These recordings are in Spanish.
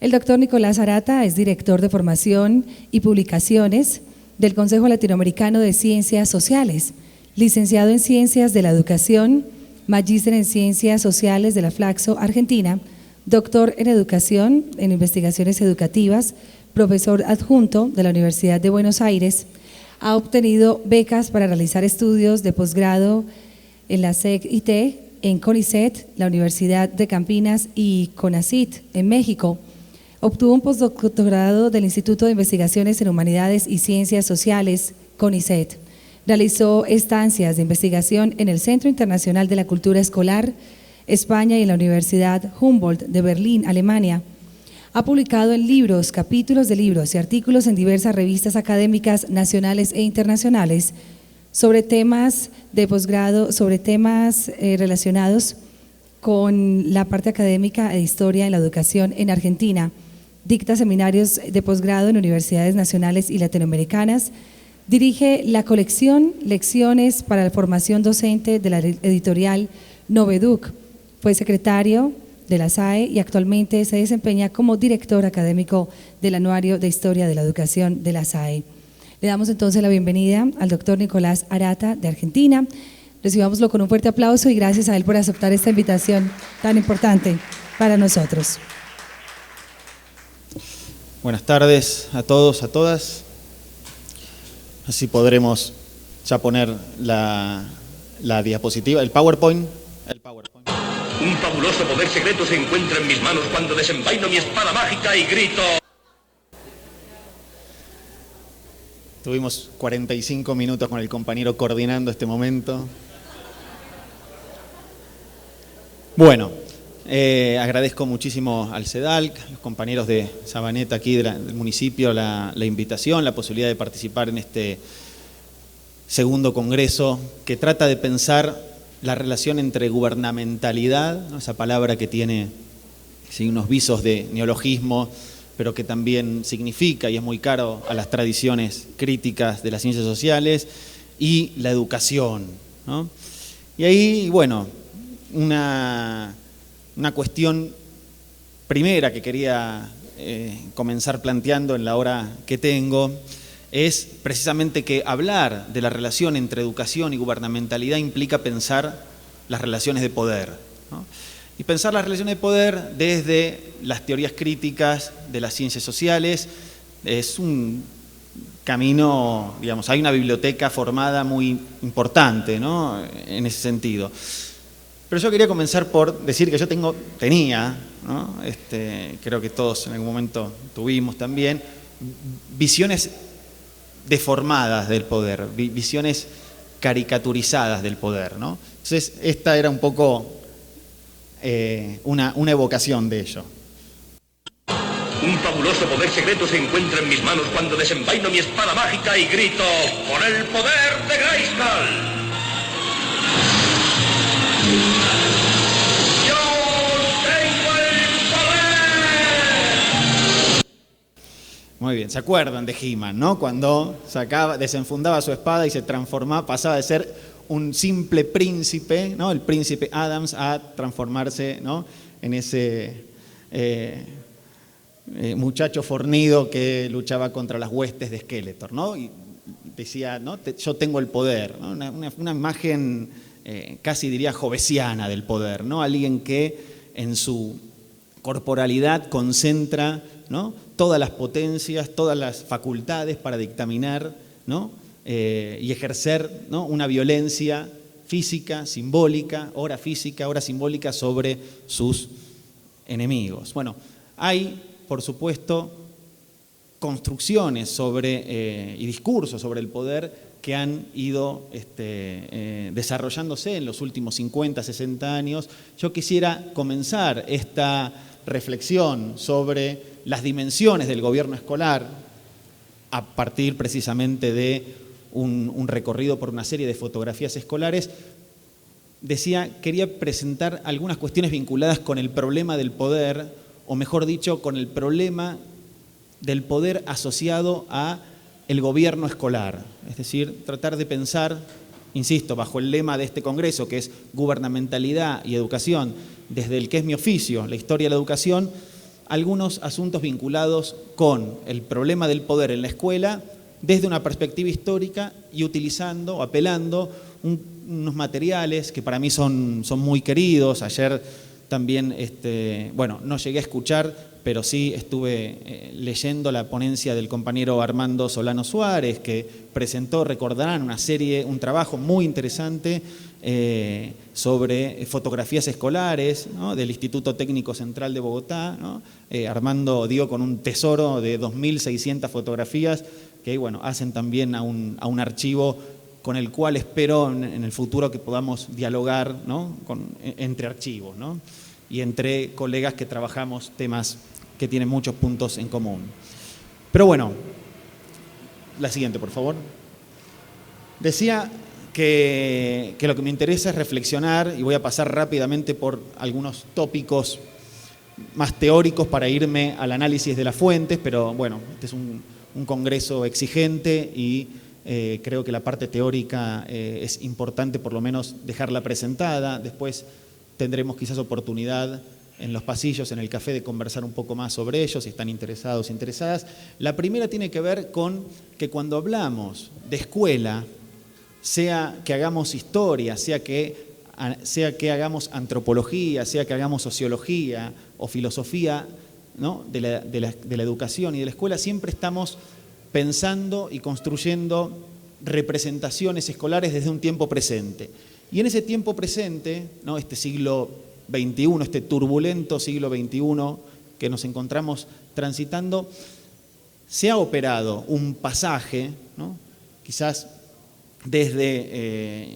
El doctor Nicolás Arata es director de formación y publicaciones del Consejo Latinoamericano de Ciencias Sociales, licenciado en Ciencias de la Educación, magíster en Ciencias Sociales de la Flaxo, Argentina, doctor en Educación, en Investigaciones Educativas, profesor adjunto de la Universidad de Buenos Aires. Ha obtenido becas para realizar estudios de posgrado en la SEC-IT, en CONICET, la Universidad de Campinas y CONACYT en México. Obtuvo un postdoctorado del Instituto de Investigaciones en Humanidades y Ciencias Sociales, CONICET. Realizó estancias de investigación en el Centro Internacional de la Cultura Escolar, España, y en la Universidad Humboldt de Berlín, Alemania. Ha publicado en libros, capítulos de libros y artículos en diversas revistas académicas nacionales e internacionales sobre temas de posgrado, sobre temas relacionados con la parte académica de historia en la educación en Argentina. Dicta seminarios de posgrado en universidades nacionales y latinoamericanas. Dirige la colección Lecciones para la Formación Docente de la editorial Noveduc. Fue secretario de la SAE y actualmente se desempeña como director académico del Anuario de Historia de la Educación de la SAE. Le damos entonces la bienvenida al doctor Nicolás Arata de Argentina. Recibámoslo con un fuerte aplauso y gracias a él por aceptar esta invitación tan importante para nosotros. Buenas tardes a todos, a todas. Así podremos ya poner la diapositiva, el PowerPoint. Un fabuloso poder secreto se encuentra en mis manos cuando desenvaino mi espada mágica y grito. Tuvimos 45 minutos con el compañero coordinando este momento. Bueno, agradezco muchísimo al CEDALC, a los compañeros de Sabaneta aquí del municipio, la invitación, la posibilidad de participar en este segundo congreso que trata de pensar la relación entre gubernamentalidad, ¿no? Esa palabra que tiene sí, unos visos de neologismo, pero que también significa y es muy caro a las tradiciones críticas de las ciencias sociales, y la educación, ¿no? Y ahí, bueno, una cuestión primera que quería comenzar planteando en la hora que tengo es precisamente que hablar de la relación entre educación y gubernamentalidad implica pensar las relaciones de poder, ¿no? Y pensar las relaciones de poder desde las teorías críticas de las ciencias sociales es un camino, digamos, hay una biblioteca formada muy importante, ¿no? En ese sentido. Pero yo quería comenzar por decir que yo tenía, ¿no? Creo que todos en algún momento tuvimos también, visiones deformadas del poder, visiones caricaturizadas del poder, ¿no? Entonces, esta era un poco una evocación de ello. Un fabuloso poder secreto se encuentra en mis manos cuando desenvaino mi espada mágica y grito: ¡por el poder de Grayskull! Muy bien, ¿se acuerdan de He-Man, no? Cuando desenfundaba su espada y se transformaba, pasaba de ser un simple príncipe, ¿no? El príncipe Adams, a transformarse, ¿no? En ese muchacho fornido que luchaba contra las huestes de Skeletor, ¿no? Y decía, ¿no? Yo tengo el poder, ¿no? Una imagen casi diría jovesiana del poder, ¿no? Alguien que en su corporalidad concentra, ¿no? Todas las potencias, todas las facultades para dictaminar, ¿no? Y ejercer, ¿no? Una violencia física, simbólica, ora física, ora simbólica sobre sus enemigos. Bueno, hay, por supuesto, construcciones sobre, y discursos sobre el poder que han ido desarrollándose en los últimos 50, 60 años. Yo quisiera comenzar esta reflexión sobre las dimensiones del gobierno escolar a partir precisamente de un recorrido por una serie de fotografías escolares. Quería presentar algunas cuestiones vinculadas con el problema del poder, o mejor dicho, con el problema del poder asociado a el gobierno escolar. Es decir, tratar de pensar, insisto, bajo el lema de este congreso, que es gubernamentalidad y educación, desde el que es mi oficio, la historia de la educación, algunos asuntos vinculados con el problema del poder en la escuela desde una perspectiva histórica y utilizando o apelando unos materiales que para mí son muy queridos. Ayer también, no llegué a escuchar, pero sí estuve leyendo la ponencia del compañero Armando Solano Suárez, que presentó, recordarán, un trabajo muy interesante sobre fotografías escolares, ¿no?, del Instituto Técnico Central de Bogotá, ¿no? Armando dio con un tesoro de 2.600 fotografías que hacen también a un archivo con el cual espero en el futuro que podamos dialogar, ¿no?, entre archivos, ¿no?, y entre colegas que trabajamos temas que tienen muchos puntos en común. Pero bueno, la siguiente, por favor. Decía que lo que me interesa es reflexionar, y voy a pasar rápidamente por algunos tópicos más teóricos para irme al análisis de las fuentes, pero bueno, este es un congreso exigente y creo que la parte teórica es importante por lo menos dejarla presentada. Después tendremos quizás oportunidad en los pasillos, en el café, de conversar un poco más sobre ellos, si están interesados, interesadas. La primera tiene que ver con que cuando hablamos de escuela, sea que hagamos historia, sea que hagamos antropología, sea que hagamos sociología o filosofía, ¿no?, de la educación y de la escuela, siempre estamos pensando y construyendo representaciones escolares desde un tiempo presente. Y en ese tiempo presente, ¿no?, este siglo XXI, este turbulento siglo XXI que nos encontramos transitando, se ha operado un pasaje, ¿no?, quizás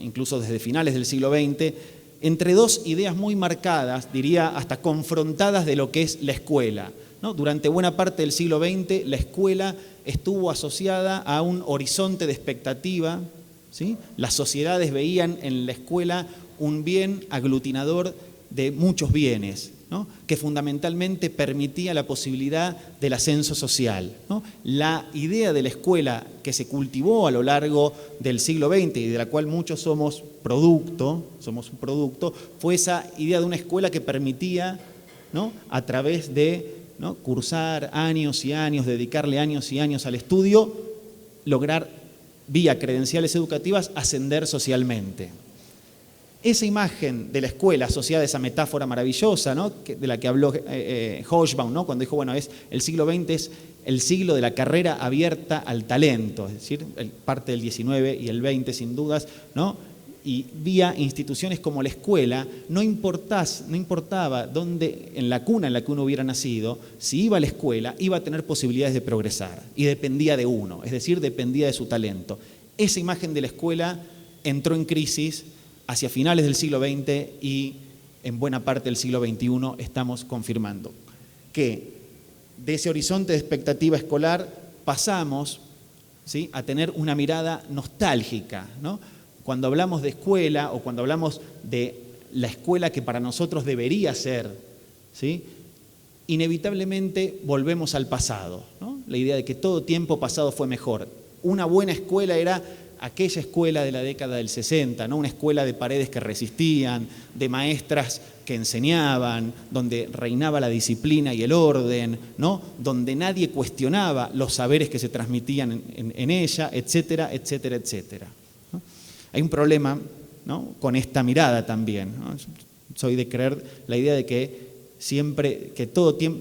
incluso desde finales del siglo XX, entre dos ideas muy marcadas, diría hasta confrontadas, de lo que es la escuela, ¿no? Durante buena parte del siglo XX la escuela estuvo asociada a un horizonte de expectativa, ¿sí? Las sociedades veían en la escuela un bien aglutinador de muchos bienes, ¿no?, que fundamentalmente permitía la posibilidad del ascenso social, ¿no? La idea de la escuela que se cultivó a lo largo del siglo XX y de la cual muchos somos un producto, fue esa idea de una escuela que permitía, ¿no?, a través de, ¿no?, cursar años y años, dedicarle años y años al estudio, lograr, vía credenciales educativas, ascender socialmente. Esa imagen de la escuela asociada a esa metáfora maravillosa, ¿no?, de la que habló Hobsbawm, ¿no?, cuando dijo, el siglo XX es el siglo de la carrera abierta al talento, es decir, parte del XIX y el XX sin dudas, ¿no?, y vía instituciones como la escuela, no importaba dónde, en la cuna en la que uno hubiera nacido, si iba a la escuela, iba a tener posibilidades de progresar, y dependía de uno, es decir, dependía de su talento. Esa imagen de la escuela entró en crisis hacia finales del siglo XX y en buena parte del siglo XXI estamos confirmando que de ese horizonte de expectativa escolar pasamos, ¿sí?, a tener una mirada nostálgica, ¿no? Cuando hablamos de escuela o cuando hablamos de la escuela que para nosotros debería ser, ¿sí?, inevitablemente volvemos al pasado, ¿no? La idea de que todo tiempo pasado fue mejor. Una buena escuela era aquella escuela de la década del 60, ¿no?, una escuela de paredes que resistían, de maestras que enseñaban, donde reinaba la disciplina y el orden, ¿no?, donde nadie cuestionaba los saberes que se transmitían en ella, etcétera, etcétera, etcétera, ¿no? Hay un problema, ¿no?, con esta mirada también, ¿no? Soy de creer la idea de que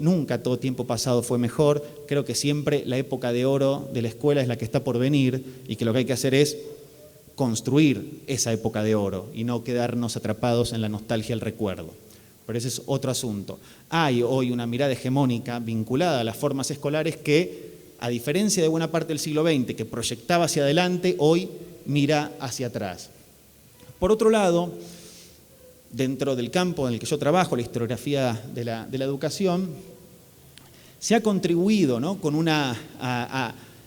nunca todo tiempo pasado fue mejor. Creo que siempre la época de oro de la escuela es la que está por venir y que lo que hay que hacer es construir esa época de oro y no quedarnos atrapados en la nostalgia, el recuerdo. Pero ese es otro asunto. Hay hoy una mirada hegemónica vinculada a las formas escolares que, a diferencia de buena parte del siglo XX, que proyectaba hacia adelante, hoy mira hacia atrás. Por otro lado, dentro del campo en el que yo trabajo, la historiografía de la educación, se ha contribuido, ¿no?,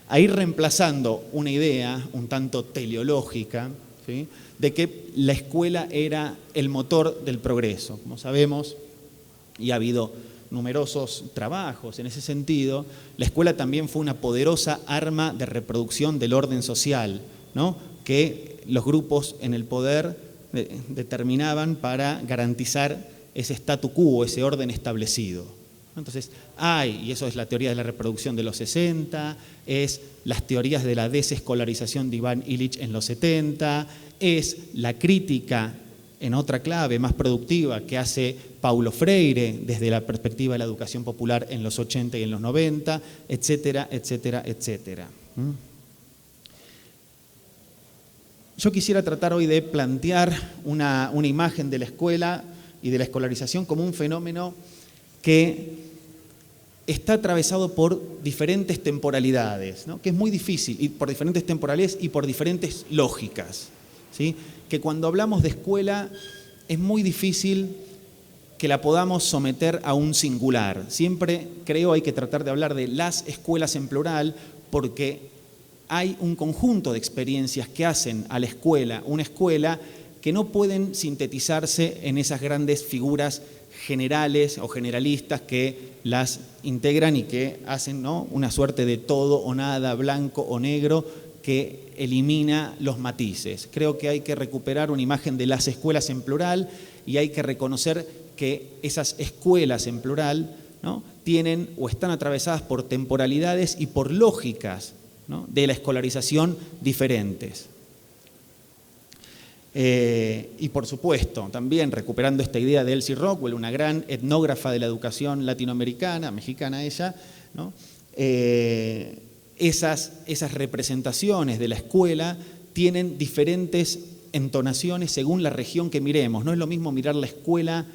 a ir reemplazando una idea un tanto teleológica, ¿sí?, de que la escuela era el motor del progreso. Como sabemos, y ha habido numerosos trabajos en ese sentido, la escuela también fue una poderosa arma de reproducción del orden social, ¿no?, que los grupos en el poder determinaban para garantizar ese statu quo, ese orden establecido, Entonces, y eso es la teoría de la reproducción de los 60, es las teorías de la desescolarización de Iván Illich en los 70, es la crítica en otra clave más productiva que hace Paulo Freire desde la perspectiva de la educación popular en los 80 y en los 90, etcétera, etcétera, etcétera. Yo quisiera tratar hoy de plantear una imagen de la escuela y de la escolarización como un fenómeno que está atravesado por diferentes temporalidades, ¿no? Que es muy difícil, y por diferentes temporalidades y por diferentes lógicas, ¿sí? Que cuando hablamos de escuela es muy difícil que la podamos someter a un singular. Siempre creo hay que tratar de hablar de las escuelas en plural, porque hay un conjunto de experiencias que hacen a la escuela una escuela que no pueden sintetizarse en esas grandes figuras generales o generalistas que las integran y que hacen, ¿no?, una suerte de todo o nada, blanco o negro, que elimina los matices. Creo que hay que recuperar una imagen de las escuelas en plural y hay que reconocer que esas escuelas en plural, ¿no?, tienen o están atravesadas por temporalidades y por lógicas, ¿no?, de la escolarización diferentes. Y por supuesto, también recuperando esta idea de Elsie Rockwell, una gran etnógrafa de la educación latinoamericana, mexicana ella, ¿no?, esas representaciones de la escuela tienen diferentes entonaciones según la región que miremos. No es lo mismo mirar la escuela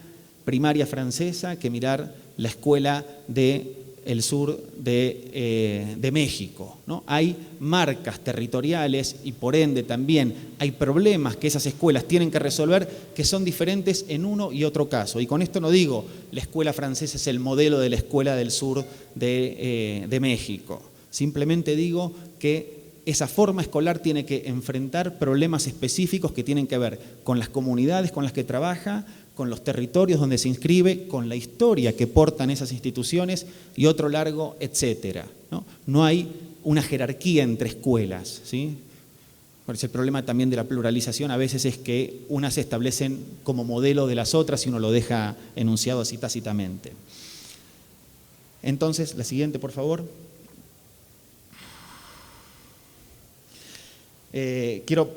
primaria francesa que mirar la escuela del sur de México, ¿no? Hay marcas territoriales y por ende también hay problemas que esas escuelas tienen que resolver que son diferentes en uno y otro caso. Y con esto no digo la escuela francesa es el modelo de la escuela del sur de México. Simplemente digo que esa forma escolar tiene que enfrentar problemas específicos que tienen que ver con las comunidades con las que trabaja, con los territorios donde se inscribe, con la historia que portan esas instituciones y otro largo, etcétera, ¿no? No hay una jerarquía entre escuelas, ¿sí? Por eso el problema también de la pluralización a veces es que unas se establecen como modelo de las otras y uno lo deja enunciado así tácitamente. Entonces, la siguiente, por favor. Quiero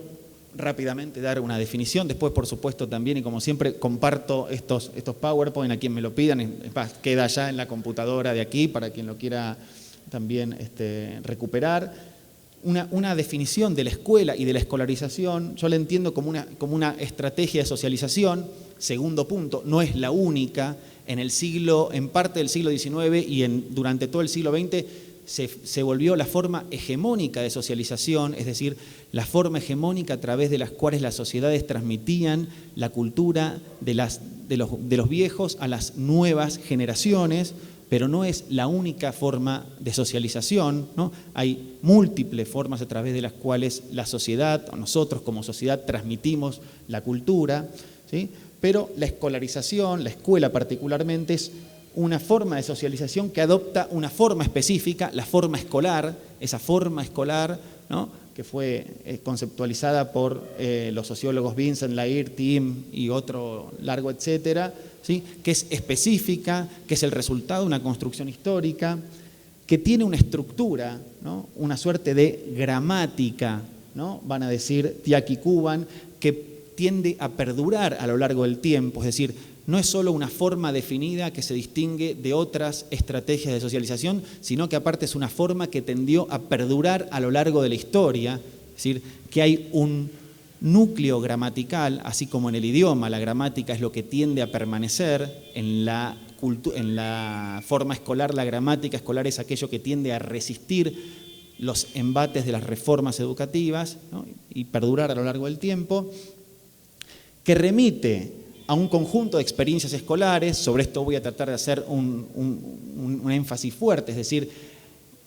rápidamente dar una definición, después por supuesto también y como siempre comparto estos PowerPoint a quien me lo pidan, queda ya en la computadora de aquí para quien lo quiera también recuperar. Una definición de la escuela y de la escolarización, yo la entiendo como una estrategia de socialización. Segundo punto, no es la única. En parte del siglo XIX y durante todo el siglo XX se volvió la forma hegemónica de socialización, es decir, la forma hegemónica a través de las cuales las sociedades transmitían la cultura de los viejos a las nuevas generaciones, pero no es la única forma de socialización, ¿no? Hay múltiples formas a través de las cuales la sociedad, o nosotros como sociedad, transmitimos la cultura, ¿sí? Pero la escolarización, la escuela particularmente, es una forma de socialización que adopta una forma específica, la forma escolar, esa forma escolar, ¿no?, que fue conceptualizada por los sociólogos Vincent Lair, Tim y otro largo, etcétera, ¿sí?, que es específica, que es el resultado de una construcción histórica, que tiene una estructura, ¿no?, una suerte de gramática, ¿no?, van a decir Tiaki Kuban, que tiende a perdurar a lo largo del tiempo, es decir, no es solo una forma definida que se distingue de otras estrategias de socialización, sino que aparte es una forma que tendió a perdurar a lo largo de la historia, es decir, que hay un núcleo gramatical, así como en el idioma, la gramática es lo que tiende a permanecer, en la forma escolar, la gramática escolar es aquello que tiende a resistir los embates de las reformas educativas, ¿no?, y perdurar a lo largo del tiempo, que remite a un conjunto de experiencias escolares. Sobre esto voy a tratar de hacer un énfasis fuerte, es decir,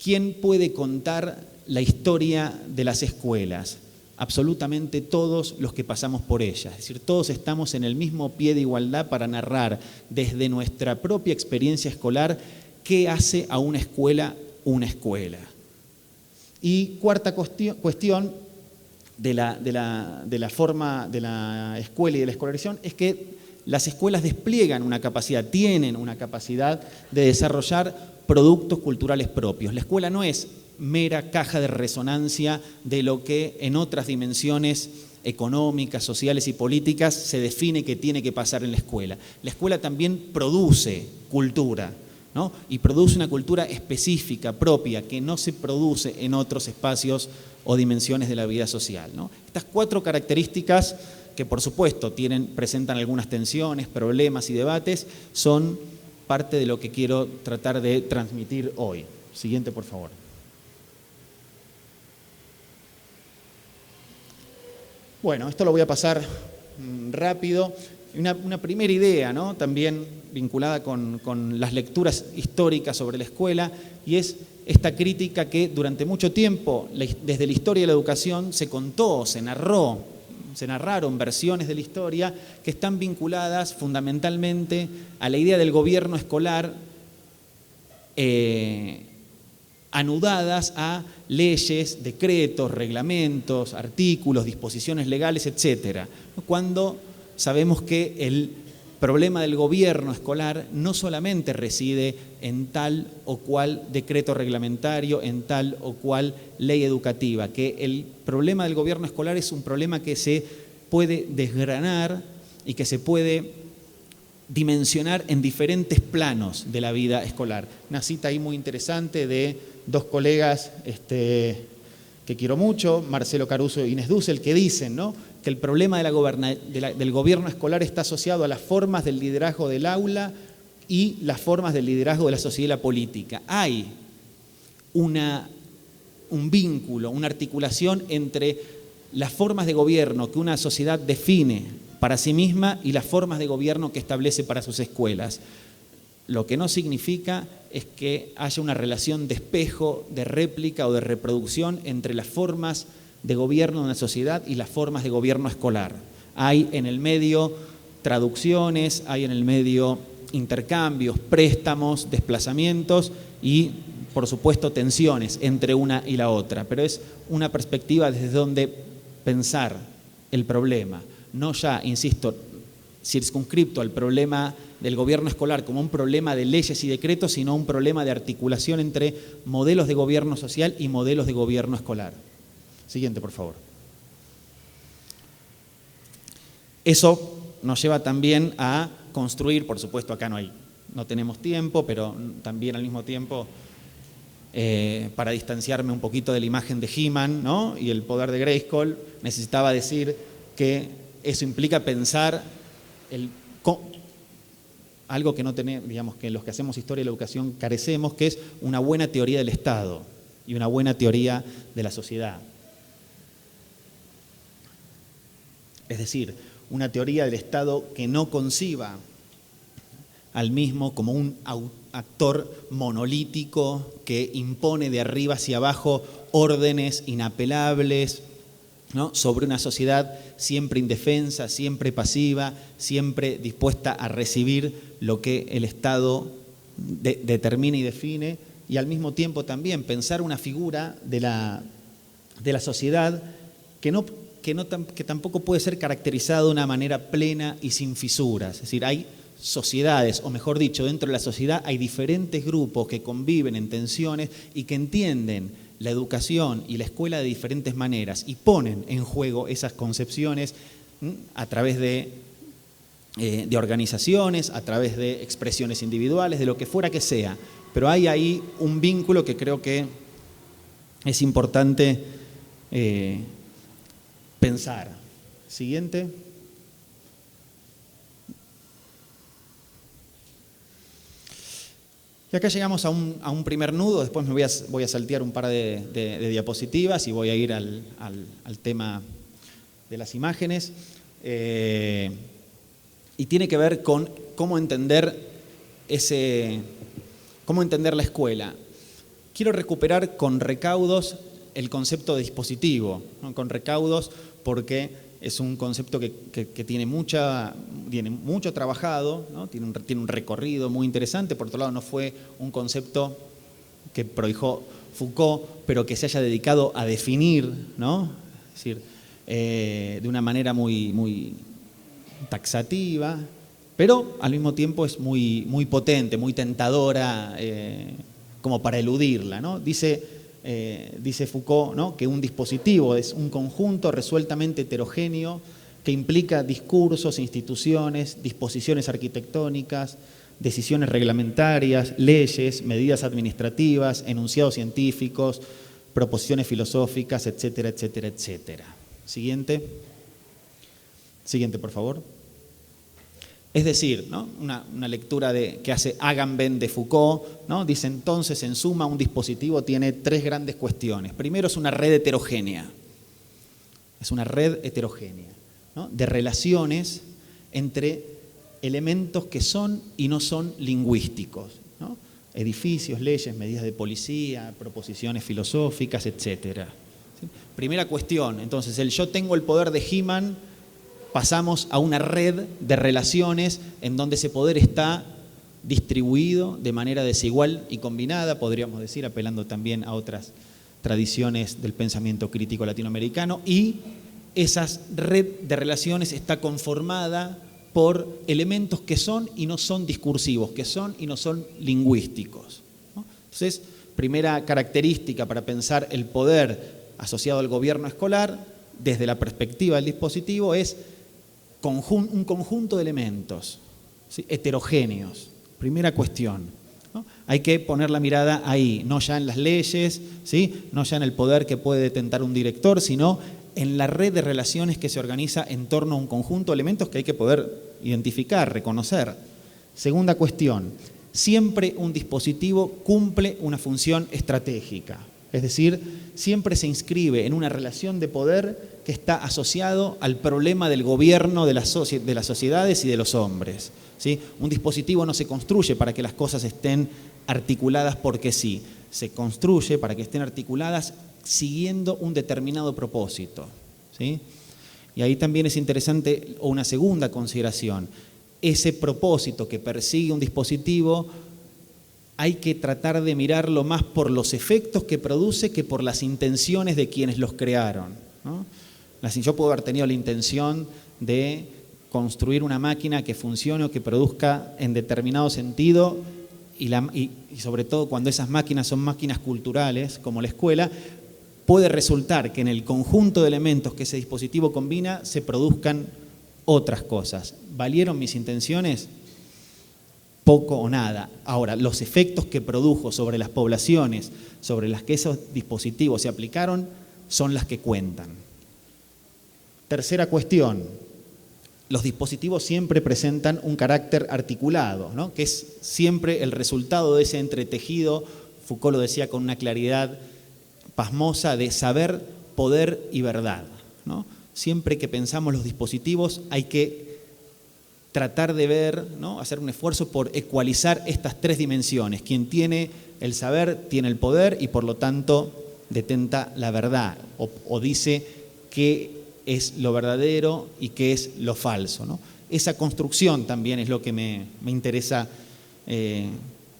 ¿quién puede contar la historia de las escuelas? Absolutamente todos los que pasamos por ellas, es decir, todos estamos en el mismo pie de igualdad para narrar desde nuestra propia experiencia escolar qué hace a una escuela una escuela. Y cuarta cuestión de la forma de la escuela y de la escolarización es que las escuelas despliegan una capacidad, tienen una capacidad de desarrollar productos culturales propios. La escuela no es mera caja de resonancia de lo que en otras dimensiones económicas, sociales y políticas se define que tiene que pasar en la escuela. La escuela también produce cultura, ¿no? Y produce una cultura específica, propia, que no se produce en otros espacios o dimensiones de la vida social, ¿no? Estas 4 características, que por supuesto presentan algunas tensiones, problemas y debates, son parte de lo que quiero tratar de transmitir hoy. Siguiente, por favor. Bueno, esto lo voy a pasar rápido. Una primera idea, ¿no? También vinculada con las lecturas históricas sobre la escuela, y es esta crítica que durante mucho tiempo, desde la historia de la educación, se contó, se narraron versiones de la historia que están vinculadas fundamentalmente a la idea del gobierno escolar, anudadas a leyes, decretos, reglamentos, artículos, disposiciones legales, etc. Cuando sabemos que el problema del gobierno escolar no solamente reside en tal o cual decreto reglamentario, en tal o cual ley educativa, que el problema del gobierno escolar es un problema que se puede desgranar y que se puede dimensionar en diferentes planos de la vida escolar. Una cita ahí muy interesante de 2 colegas que quiero mucho, Marcelo Caruso e Inés Dussel, que dicen, ¿no?, que el problema del gobierno escolar está asociado a las formas del liderazgo del aula y las formas del liderazgo de la sociedad y la política. Hay un vínculo, una articulación entre las formas de gobierno que una sociedad define para sí misma y las formas de gobierno que establece para sus escuelas. Lo que no significa es que haya una relación de espejo, de réplica o de reproducción entre las formas de gobierno de una sociedad y las formas de gobierno escolar. Hay en el medio traducciones, hay en el medio intercambios, préstamos, desplazamientos y, por supuesto, tensiones entre una y la otra. Pero es una perspectiva desde donde pensar el problema, no ya, insisto, circunscripto al problema del gobierno escolar como un problema de leyes y decretos, sino un problema de articulación entre modelos de gobierno social y modelos de gobierno escolar. Siguiente, por favor. Eso nos lleva también a construir, por supuesto acá no tenemos tiempo, pero también al mismo tiempo, para distanciarme un poquito de la imagen de He-Man, ¿no?, y el poder de Grayskull, necesitaba decir que eso implica pensar algo que no tenemos, digamos, que los que hacemos historia de la educación carecemos, que es una buena teoría del Estado y una buena teoría de la sociedad. Es decir, una teoría del Estado que no conciba al mismo como un actor monolítico que impone de arriba hacia abajo órdenes inapelables, ¿no?, sobre una sociedad siempre indefensa, siempre pasiva, siempre dispuesta a recibir lo que el Estado determina y define, y al mismo tiempo también pensar una figura de la sociedad que tampoco puede ser caracterizada de una manera plena y sin fisuras. Es decir, hay sociedades, o mejor dicho, dentro de la sociedad hay diferentes grupos que conviven en tensiones y que entienden la educación y la escuela de diferentes maneras y ponen en juego esas concepciones a través de organizaciones, a través de expresiones individuales, de lo que fuera que sea. Pero hay ahí un vínculo que creo que es importante pensar. Siguiente. Y acá llegamos a un primer nudo, después voy a saltear un par de diapositivas y voy a ir al tema de las imágenes. Y tiene que ver con cómo entender la escuela. Quiero recuperar con recaudos el concepto de dispositivo, ¿no? Con recaudos porque es un concepto que tiene mucho trabajado, ¿no? Tiene un recorrido muy interesante. Por otro lado, no fue un concepto que prohijó Foucault, pero que se haya dedicado a definir, ¿no? Es decir, de una manera muy, muy taxativa. pero al mismo tiempo es muy, muy potente, muy tentadora, como para eludirla, ¿no? Dice Foucault, ¿no?, que un dispositivo es un conjunto resueltamente heterogéneo que implica discursos, instituciones, disposiciones arquitectónicas, decisiones reglamentarias, leyes, medidas administrativas, enunciados científicos, proposiciones filosóficas, etcétera, etcétera, etcétera. Siguiente. Siguiente, por favor. Es decir, ¿no?, una lectura que hace Agamben de Foucault, ¿no?, dice entonces, en suma, un dispositivo tiene tres grandes cuestiones. Primero, es una red heterogénea. Es una red heterogénea, ¿no?, de relaciones entre elementos que son y no son lingüísticos, ¿no? Edificios, leyes, medidas de policía, proposiciones filosóficas, etc. ¿Sí? Primera cuestión, entonces, el yo tengo el poder de He-Man, pasamos a una red de relaciones en donde ese poder está distribuido de manera desigual y combinada, podríamos decir, apelando también a otras tradiciones del pensamiento crítico latinoamericano, y esa red de relaciones está conformada por elementos que son y no son discursivos, que son y no son lingüísticos, ¿no? Entonces, primera característica para pensar el poder asociado al gobierno escolar, desde la perspectiva del dispositivo, es un conjunto de elementos, ¿sí?, heterogéneos. Primera cuestión, ¿no? Hay que poner la mirada ahí, no ya en las leyes, ¿sí?, no ya en el poder que puede detentar un director, sino en la red de relaciones que se organiza en torno a un conjunto de elementos que hay que poder identificar, reconocer. Segunda cuestión, siempre un dispositivo cumple una función estratégica, es decir, siempre se inscribe en una relación de poder que está asociado al problema del gobierno de las sociedades y de los hombres, ¿sí? Un dispositivo no se construye para que las cosas estén articuladas porque sí, se construye para que estén articuladas siguiendo un determinado propósito, ¿sí? Y ahí también es interesante una segunda consideración. Ese propósito que persigue un dispositivo hay que tratar de mirarlo más por los efectos que produce que por las intenciones de quienes los crearon, ¿no? Yo puedo haber tenido la intención de construir una máquina que funcione o que produzca en determinado sentido y sobre todo cuando esas máquinas son máquinas culturales, como la escuela, puede resultar que en el conjunto de elementos que ese dispositivo combina se produzcan otras cosas. ¿Valieron mis intenciones? Poco o nada. Ahora, los efectos que produjo sobre las poblaciones, sobre las que esos dispositivos se aplicaron, son las que cuentan. Tercera cuestión, los dispositivos siempre presentan un carácter articulado, ¿no?, que es siempre el resultado de ese entretejido, Foucault lo decía con una claridad pasmosa, de saber, poder y verdad, ¿no? Siempre que pensamos los dispositivos hay que tratar de ver, ¿no?, hacer un esfuerzo por ecualizar estas tres dimensiones. Quien tiene el saber tiene el poder y por lo tanto detenta la verdad o dice qué es lo verdadero y qué es lo falso, ¿no? Esa construcción también es lo que me interesa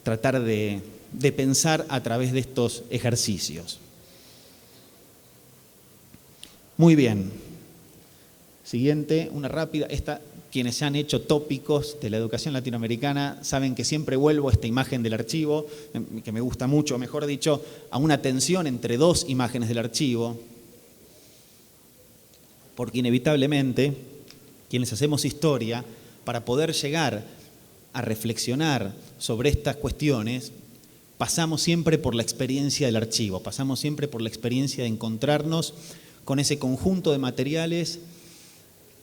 tratar de pensar a través de estos ejercicios. Muy bien. Siguiente, una rápida. Quienes ya han hecho tópicos de la educación latinoamericana saben que siempre vuelvo a esta imagen del archivo, que me gusta mucho, mejor dicho, a una tensión entre dos imágenes del archivo, porque inevitablemente, quienes hacemos historia, para poder llegar a reflexionar sobre estas cuestiones, pasamos siempre por la experiencia del archivo, pasamos siempre por la experiencia de encontrarnos con ese conjunto de materiales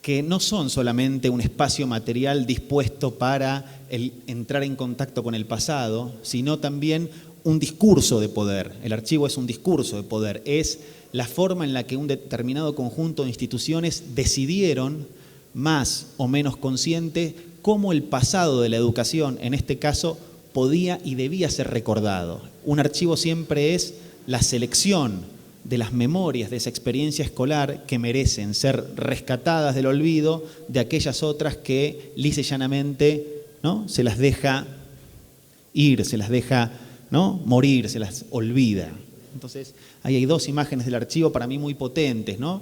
que no son solamente un espacio material dispuesto para entrar en contacto con el pasado, sino también un discurso de poder. El archivo es un discurso de poder, es la forma en la que un determinado conjunto de instituciones decidieron, más o menos consciente, cómo el pasado de la educación, en este caso, podía y debía ser recordado. Un archivo siempre es la selección de las memorias de esa experiencia escolar que merecen ser rescatadas del olvido de aquellas otras que lisa y llanamente, ¿no?, se las deja ir, se las deja, ¿no?, morir, se las olvida. Entonces, ahí hay dos imágenes del archivo para mí muy potentes, ¿no?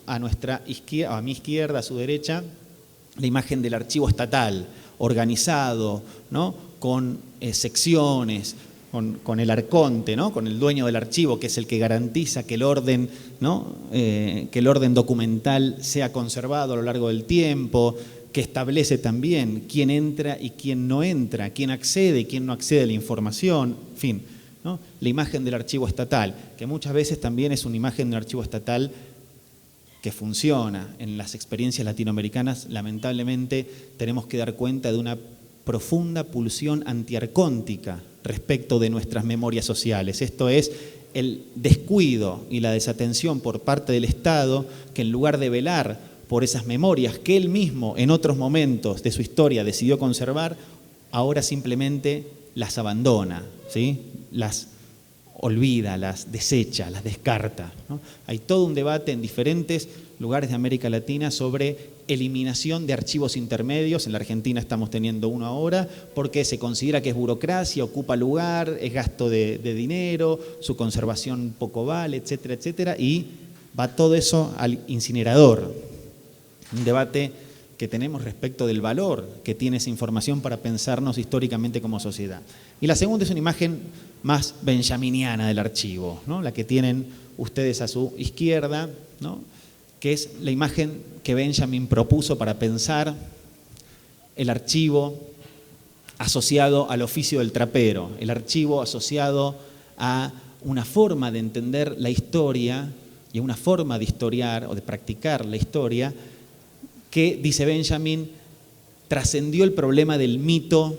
A nuestra izquierda, a mi izquierda, a su derecha, la imagen del archivo estatal, organizado, ¿no? Con secciones, con el arconte, ¿no? Con el dueño del archivo, que es el que garantiza que el orden, ¿no? Que el orden documental sea conservado a lo largo del tiempo, que establece también quién entra y quién no entra, quién accede y quién no accede a la información, en fin, ¿no? La imagen del archivo estatal, que muchas veces también es una imagen de un archivo estatal que funciona. En las experiencias latinoamericanas, lamentablemente, tenemos que dar cuenta de una profunda pulsión antiarcóntica respecto de nuestras memorias sociales. Esto es el descuido y la desatención por parte del Estado, que en lugar de velar por esas memorias que él mismo en otros momentos de su historia decidió conservar, ahora simplemente las abandona, ¿sí? Las olvida, las desecha, las descarta, ¿no? Hay todo un debate en diferentes lugares de América Latina sobre eliminación de archivos intermedios. En la Argentina estamos teniendo uno ahora porque se considera que es burocracia, ocupa lugar, es gasto de dinero, su conservación poco vale, etcétera, etcétera, y va todo eso al incinerador. Un debate que tenemos respecto del valor que tiene esa información para pensarnos históricamente como sociedad. Y la segunda es una imagen más benjaminiana del archivo, ¿no? La que tienen ustedes a su izquierda, ¿no? Que es la imagen que Benjamin propuso para pensar el archivo asociado al oficio del trapero, el archivo asociado a una forma de entender la historia y a una forma de historiar o de practicar la historia que, dice Benjamin, trascendió el problema del mito,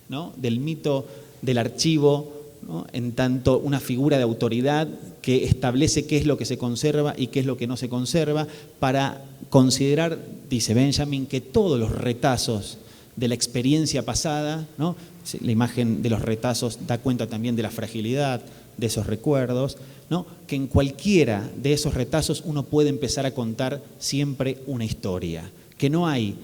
¿no? Del mito del archivo, ¿no? En tanto una figura de autoridad que establece qué es lo que se conserva y qué es lo que no se conserva, para considerar, dice Benjamin, que todos los retazos de la experiencia pasada, ¿no? La imagen de los retazos da cuenta también de la fragilidad de esos recuerdos, ¿no? Que en cualquiera de esos retazos uno puede empezar a contar siempre una historia, que no hay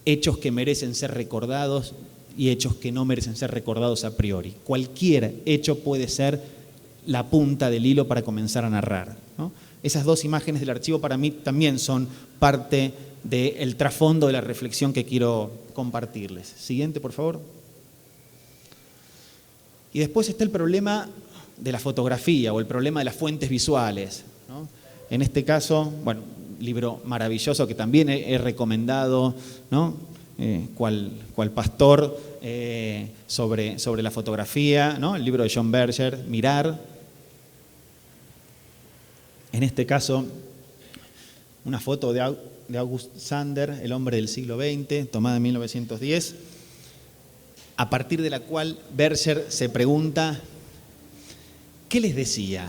hechos que merecen ser recordados y hechos que no merecen ser recordados a priori. Cualquier hecho puede ser la punta del hilo para comenzar a narrar, ¿no? Esas dos imágenes del archivo para mí también son parte del trasfondo de la reflexión que quiero compartirles. Siguiente, por favor. Y después está el problema de la fotografía o el problema de las fuentes visuales, ¿no? En este caso, bueno, libro maravilloso que también he recomendado, ¿no? Cual pastor sobre la fotografía, ¿no? El libro de John Berger, Mirar. En este caso, una foto de August Sander, el hombre del siglo XX, tomada en 1910, a partir de la cual Berger se pregunta: ¿qué les decía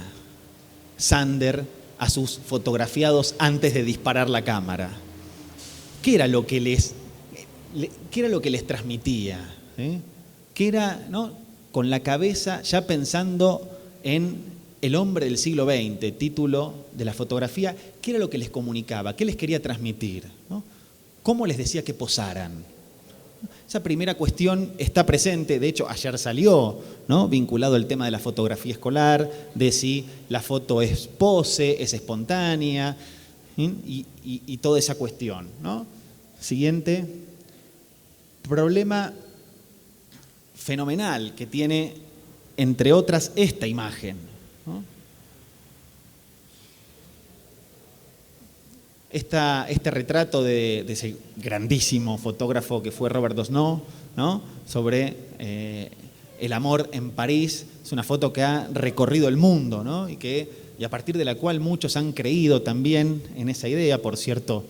Sander a sus fotografiados antes de disparar la cámara? ¿Qué era lo que les transmitía? ¿Qué era, ¿no? Con la cabeza ya pensando en el hombre del siglo XX, título de la fotografía, ¿qué era lo que les comunicaba? ¿Qué les quería transmitir? ¿No? ¿Cómo les decía que posaran? Esa primera cuestión está presente, de hecho ayer salió, ¿no? Vinculado al tema de la fotografía escolar, de si la foto es pose, es espontánea, y toda esa cuestión, ¿no? Siguiente. Problema fenomenal que tiene, entre otras, esta imagen, ¿no? Este retrato de ese grandísimo fotógrafo que fue Robert Dosneau, ¿no? Sobre el amor en París, es una foto que ha recorrido el mundo, ¿no? Y a partir de la cual muchos han creído también en esa idea, por cierto,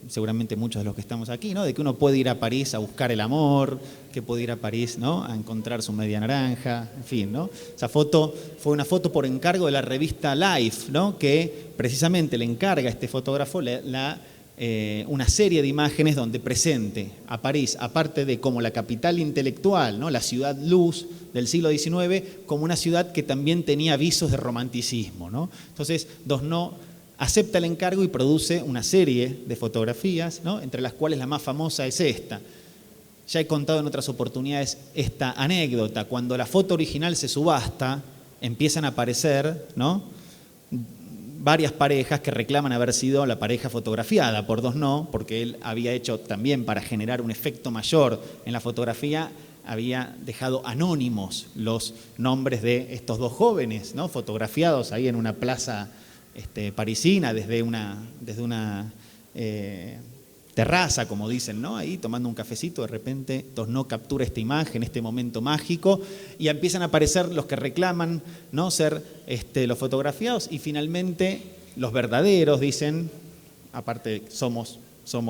seguramente muchos de los que estamos aquí, ¿no? De que uno puede ir a París a buscar el amor, que puede ir a París, ¿no? A encontrar su media naranja, en fin, ¿no? Esa foto fue una foto por encargo de la revista Life, ¿no? Que precisamente le encarga a este fotógrafo una serie de imágenes donde presente a París, aparte de como la capital intelectual, ¿no? La ciudad luz del siglo XIX, como una ciudad que también tenía visos de romanticismo, ¿no? Entonces, Dosneau acepta el encargo y produce una serie de fotografías, ¿no? Entre las cuales la más famosa es esta. Ya he contado en otras oportunidades esta anécdota. Cuando la foto original se subasta, empiezan a aparecer, ¿no? varias parejas que reclaman haber sido la pareja fotografiada por Doisneau, porque él había hecho también, para generar un efecto mayor en la fotografía, había dejado anónimos los nombres de estos dos jóvenes, ¿no? Fotografiados ahí en una plaza parisina, desde una terraza, como dicen, ¿no? Ahí tomando un cafecito, de repente Doisneau captura esta imagen, este momento mágico, y empiezan a aparecer los que reclaman, ¿no?, ser los fotografiados, y finalmente los verdaderos dicen, aparte somos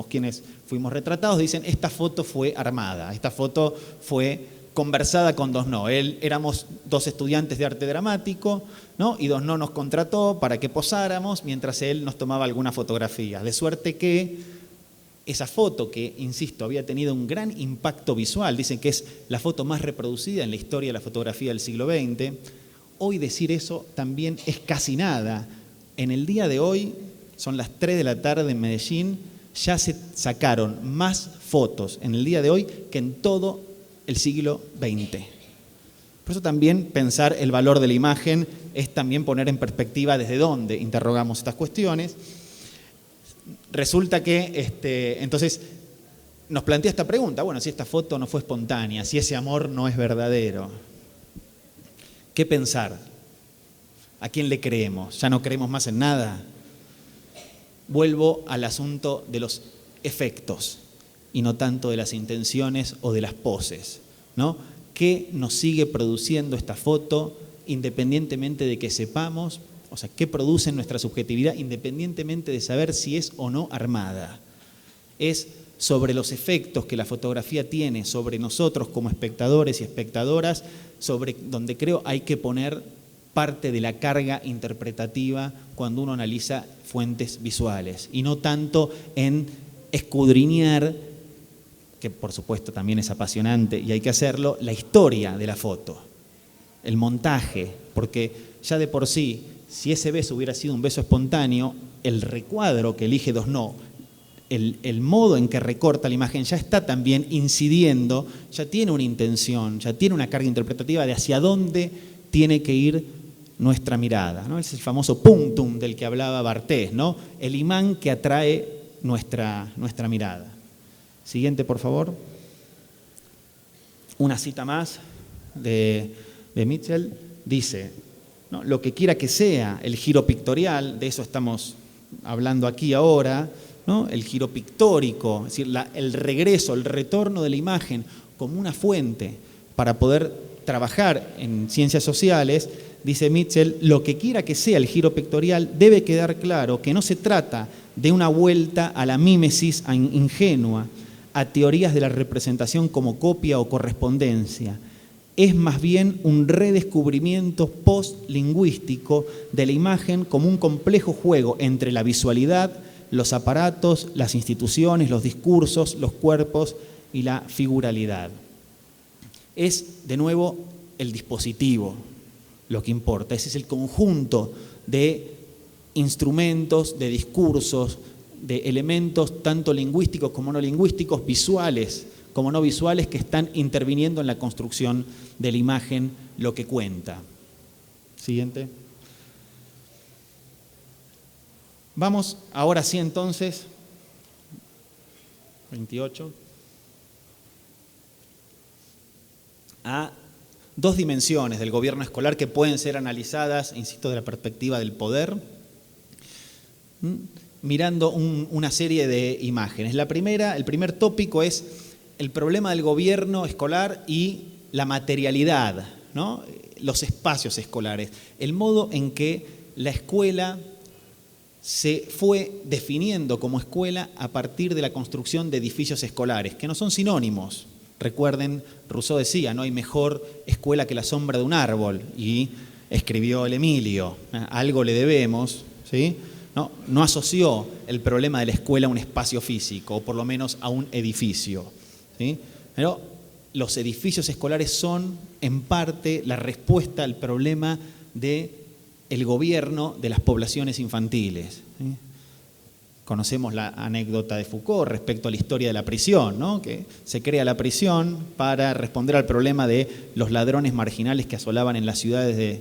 quienes fuimos retratados, dicen: esta foto fue armada, esta foto fue conversada con Doisneau. Éramos dos estudiantes de arte dramático, ¿no?, y Doisneau nos contrató para que posáramos mientras él nos tomaba algunas fotografías, de suerte que esa foto, que, insisto, había tenido un gran impacto visual, dicen que es la foto más reproducida en la historia de la fotografía del siglo XX, hoy decir eso también es casi nada. En el día de hoy, son las 3 de la tarde en Medellín, ya se sacaron más fotos en el día de hoy que en todo el siglo XX. Por eso también pensar el valor de la imagen es también poner en perspectiva desde dónde interrogamos estas cuestiones. Resulta que entonces nos plantea esta pregunta: bueno, si esta foto no fue espontánea, si ese amor no es verdadero, ¿qué pensar? ¿A quién le creemos? ¿Ya no creemos más en nada? Vuelvo al asunto de los efectos y no tanto de las intenciones o de las poses, ¿no? ¿Qué nos sigue produciendo esta foto independientemente de que sepamos? O sea, ¿qué produce en nuestra subjetividad independientemente de saber si es o no armada? Es sobre los efectos que la fotografía tiene sobre nosotros como espectadores y espectadoras, sobre donde creo hay que poner parte de la carga interpretativa cuando uno analiza fuentes visuales, y no tanto en escudriñar, que por supuesto también es apasionante y hay que hacerlo, la historia de la foto, el montaje, porque ya de por sí, si ese beso hubiera sido un beso espontáneo, el recuadro que elige Doisneau, el modo en que recorta la imagen ya está también incidiendo, ya tiene una intención, ya tiene una carga interpretativa de hacia dónde tiene que ir nuestra mirada, ¿no? Es el famoso punctum del que hablaba Barthes, ¿no? El imán que atrae nuestra mirada. Siguiente, por favor. Una cita más de Mitchell. Dice: ¿no?, lo que quiera que sea el giro pictorial, de eso estamos hablando aquí ahora, ¿no?, el giro pictórico, es decir, el regreso, el retorno de la imagen como una fuente para poder trabajar en ciencias sociales, dice Mitchell, lo que quiera que sea el giro pictorial, debe quedar claro que no se trata de una vuelta a la mímesis ingenua, a teorías de la representación como copia o correspondencia. Es más bien un redescubrimiento postlingüístico de la imagen como un complejo juego entre la visualidad, los aparatos, las instituciones, los discursos, los cuerpos y la figuralidad. Es, de nuevo, el dispositivo lo que importa. Ese es el conjunto de instrumentos, de discursos, de elementos tanto lingüísticos como no lingüísticos, visuales como no visuales, que están interviniendo en la construcción de la imagen, lo que cuenta. Siguiente. Vamos ahora sí entonces, 28, a dos dimensiones del gobierno escolar que pueden ser analizadas, insisto, de la perspectiva del poder, mirando una serie de imágenes. La primera, el primer tópico es el problema del gobierno escolar y la materialidad, ¿no?, los espacios escolares, el modo en que la escuela se fue definiendo como escuela a partir de la construcción de edificios escolares, que no son sinónimos. Recuerden, Rousseau decía, no hay mejor escuela que la sombra de un árbol, y escribió el Emilio, algo le debemos, ¿sí? No asoció el problema de la escuela a un espacio físico, o por lo menos a un edificio, ¿sí? Pero los edificios escolares son, en parte, la respuesta al problema del gobierno de las poblaciones infantiles, ¿sí? Conocemos la anécdota de Foucault respecto a la historia de la prisión, ¿no?, que se crea la prisión para responder al problema de los ladrones marginales que asolaban en las ciudades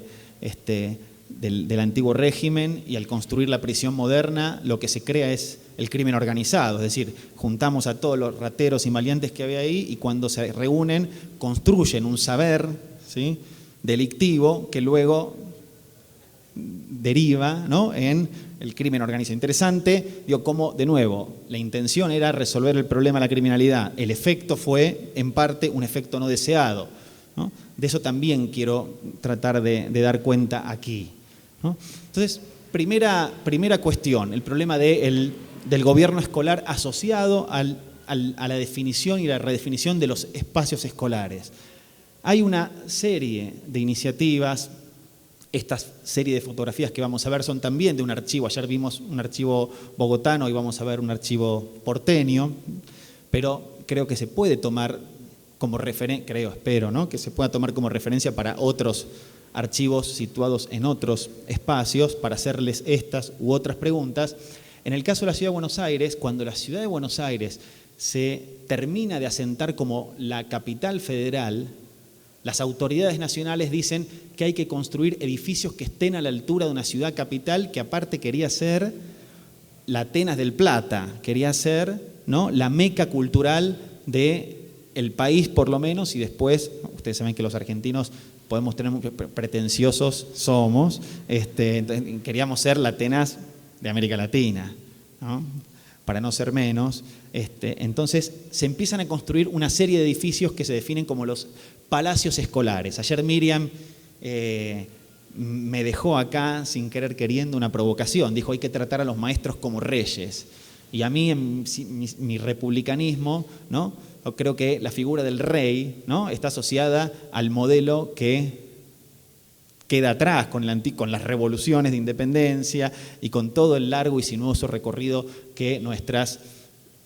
del antiguo régimen, y al construir la prisión moderna lo que se crea es el crimen organizado, es decir, juntamos a todos los rateros y maleantes que había ahí y cuando se reúnen construyen un saber, ¿sí?, delictivo que luego deriva, ¿no?, en el crimen organizado. Interesante, digo, como de nuevo, la intención era resolver el problema de la criminalidad, el efecto fue en parte un efecto no deseado, ¿no? De eso también quiero tratar de dar cuenta aquí, ¿no? Entonces, primera cuestión, el problema del gobierno escolar asociado a la definición y la redefinición de los espacios escolares. Hay una serie de iniciativas, esta serie de fotografías que vamos a ver son también de un archivo, ayer vimos un archivo bogotano, hoy vamos a ver un archivo porteño, pero creo que se puede tomar como referencia, espero, ¿no?, que se pueda tomar como referencia para otros archivos situados en otros espacios para hacerles estas u otras preguntas. En el caso de la Ciudad de Buenos Aires, cuando la Ciudad de Buenos Aires se termina de asentar como la capital federal, las autoridades nacionales dicen que hay que construir edificios que estén a la altura de una ciudad capital que aparte quería ser la Atenas del Plata, quería ser, ¿no?, la meca cultural del país por lo menos, y después, ustedes saben que los argentinos podemos tener muchos pretenciosos, somos, queríamos ser la Atenas de América Latina, ¿no?, para no ser menos. Entonces se empiezan a construir una serie de edificios que se definen como los palacios escolares. Ayer Miriam me dejó acá, sin querer queriendo, una provocación. Dijo, hay que tratar a los maestros como reyes. Y a mí, en mi republicanismo, ¿no?, yo creo que la figura del rey, ¿no?, está asociada al modelo que queda atrás con las revoluciones de independencia y con todo el largo y sinuoso recorrido que nuestras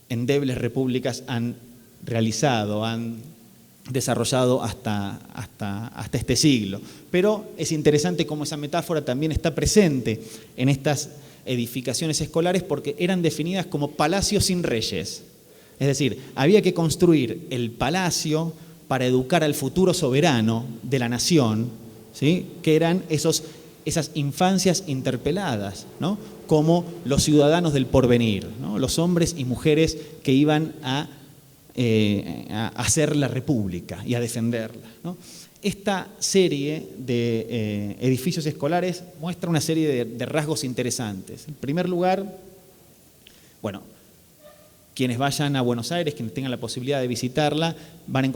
endebles repúblicas han realizado, han desarrollado hasta este siglo. Pero es interesante cómo esa metáfora también está presente en estas edificaciones escolares porque eran definidas como palacios sin reyes. Es decir, había que construir el palacio para educar al futuro soberano de la nación, ¿sí?, que eran esas infancias interpeladas, ¿no?, como los ciudadanos del porvenir, ¿no?, los hombres y mujeres que iban a hacer la república y a defenderla, ¿no? Esta serie de edificios escolares muestra una serie de rasgos interesantes. En primer lugar, bueno, quienes vayan a Buenos Aires, quienes tengan la posibilidad de visitarla,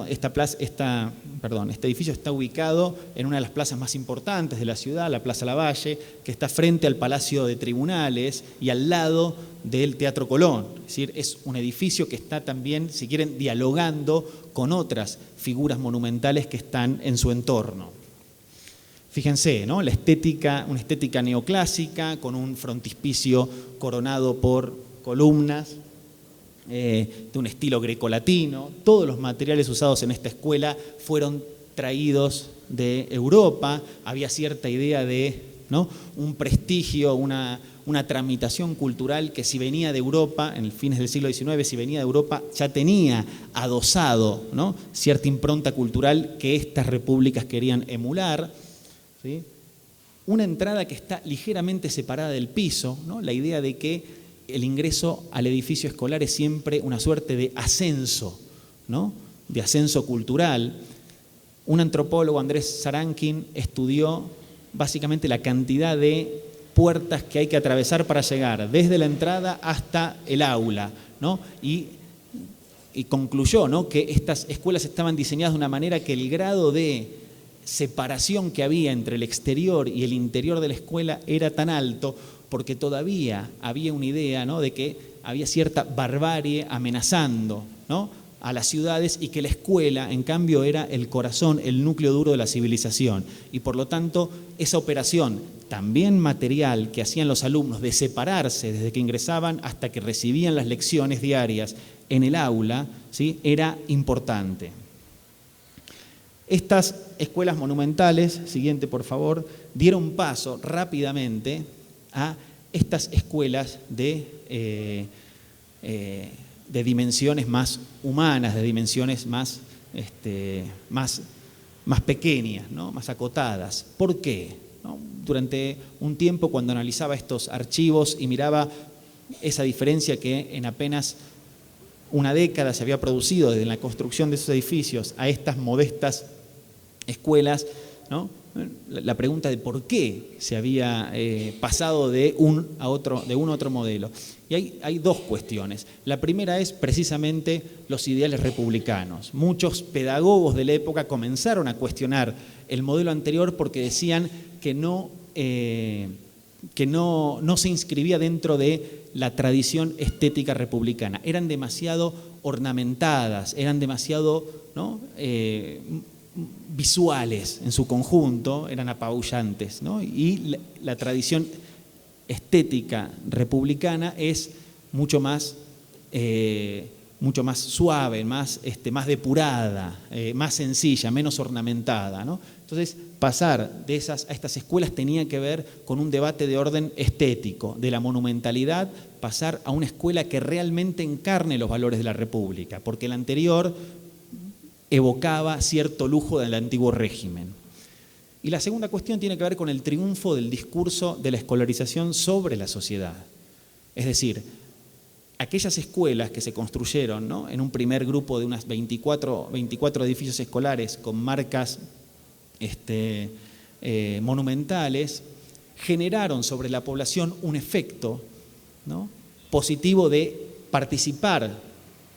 este edificio está ubicado en una de las plazas más importantes de la ciudad, la Plaza Lavalle, que está frente al Palacio de Tribunales y al lado del Teatro Colón. Es decir, es un edificio que está también, si quieren, dialogando con otras figuras monumentales que están en su entorno. Fíjense, ¿no?, una estética neoclásica, con un frontispicio coronado por columnas, de un estilo grecolatino. Todos los materiales usados en esta escuela fueron traídos de Europa. Había cierta idea de, ¿no?, un prestigio, una tramitación cultural que si venía de Europa, en el fines del siglo XIX, si venía de Europa, ya tenía adosado, ¿no?, cierta impronta cultural que estas repúblicas querían emular, ¿sí? Una entrada que está ligeramente separada del piso, ¿no?, la idea de que el ingreso al edificio escolar es siempre una suerte de ascenso, ¿no?, de ascenso cultural. Un antropólogo, Andrés Sarankin, estudió básicamente la cantidad de puertas que hay que atravesar para llegar desde la entrada hasta el aula, ¿no?, y concluyó, ¿no?, que estas escuelas estaban diseñadas de una manera que el grado de separación que había entre el exterior y el interior de la escuela era tan alto porque todavía había una idea, ¿no?, de que había cierta barbarie amenazando, ¿no?, a las ciudades y que la escuela, en cambio, era el corazón, el núcleo duro de la civilización. Y por lo tanto, esa operación, también material, que hacían los alumnos de separarse desde que ingresaban hasta que recibían las lecciones diarias en el aula, ¿sí?, era importante. Estas escuelas monumentales, siguiente por favor, dieron paso rápidamente a estas escuelas de dimensiones más humanas, de dimensiones más pequeñas, ¿no?, más acotadas. ¿Por qué? ¿no? Durante un tiempo, cuando analizaba estos archivos y miraba esa diferencia que en apenas una década se había producido desde la construcción de esos edificios a estas modestas escuelas, ¿no? La pregunta de por qué se había pasado de uno a otro modelo. Y hay dos cuestiones. La primera es precisamente los ideales republicanos. Muchos pedagogos de la época comenzaron a cuestionar el modelo anterior porque decían que no se inscribía dentro de la tradición estética republicana. Eran demasiado ornamentadas, eran demasiado, ¿no?, visuales en su conjunto, eran apabullantes, ¿no? Y la tradición estética republicana es mucho más suave, más depurada, más sencilla, menos ornamentada, ¿no? Entonces, pasar de esas a estas escuelas tenía que ver con un debate de orden estético, de la monumentalidad, pasar a una escuela que realmente encarne los valores de la República, porque la anterior evocaba cierto lujo del antiguo régimen. Y la segunda cuestión tiene que ver con el triunfo del discurso de la escolarización sobre la sociedad. Es decir, aquellas escuelas que se construyeron, ¿no?, en un primer grupo de unas 24 edificios escolares con marcas monumentales, generaron sobre la población un efecto, ¿no?, positivo de participar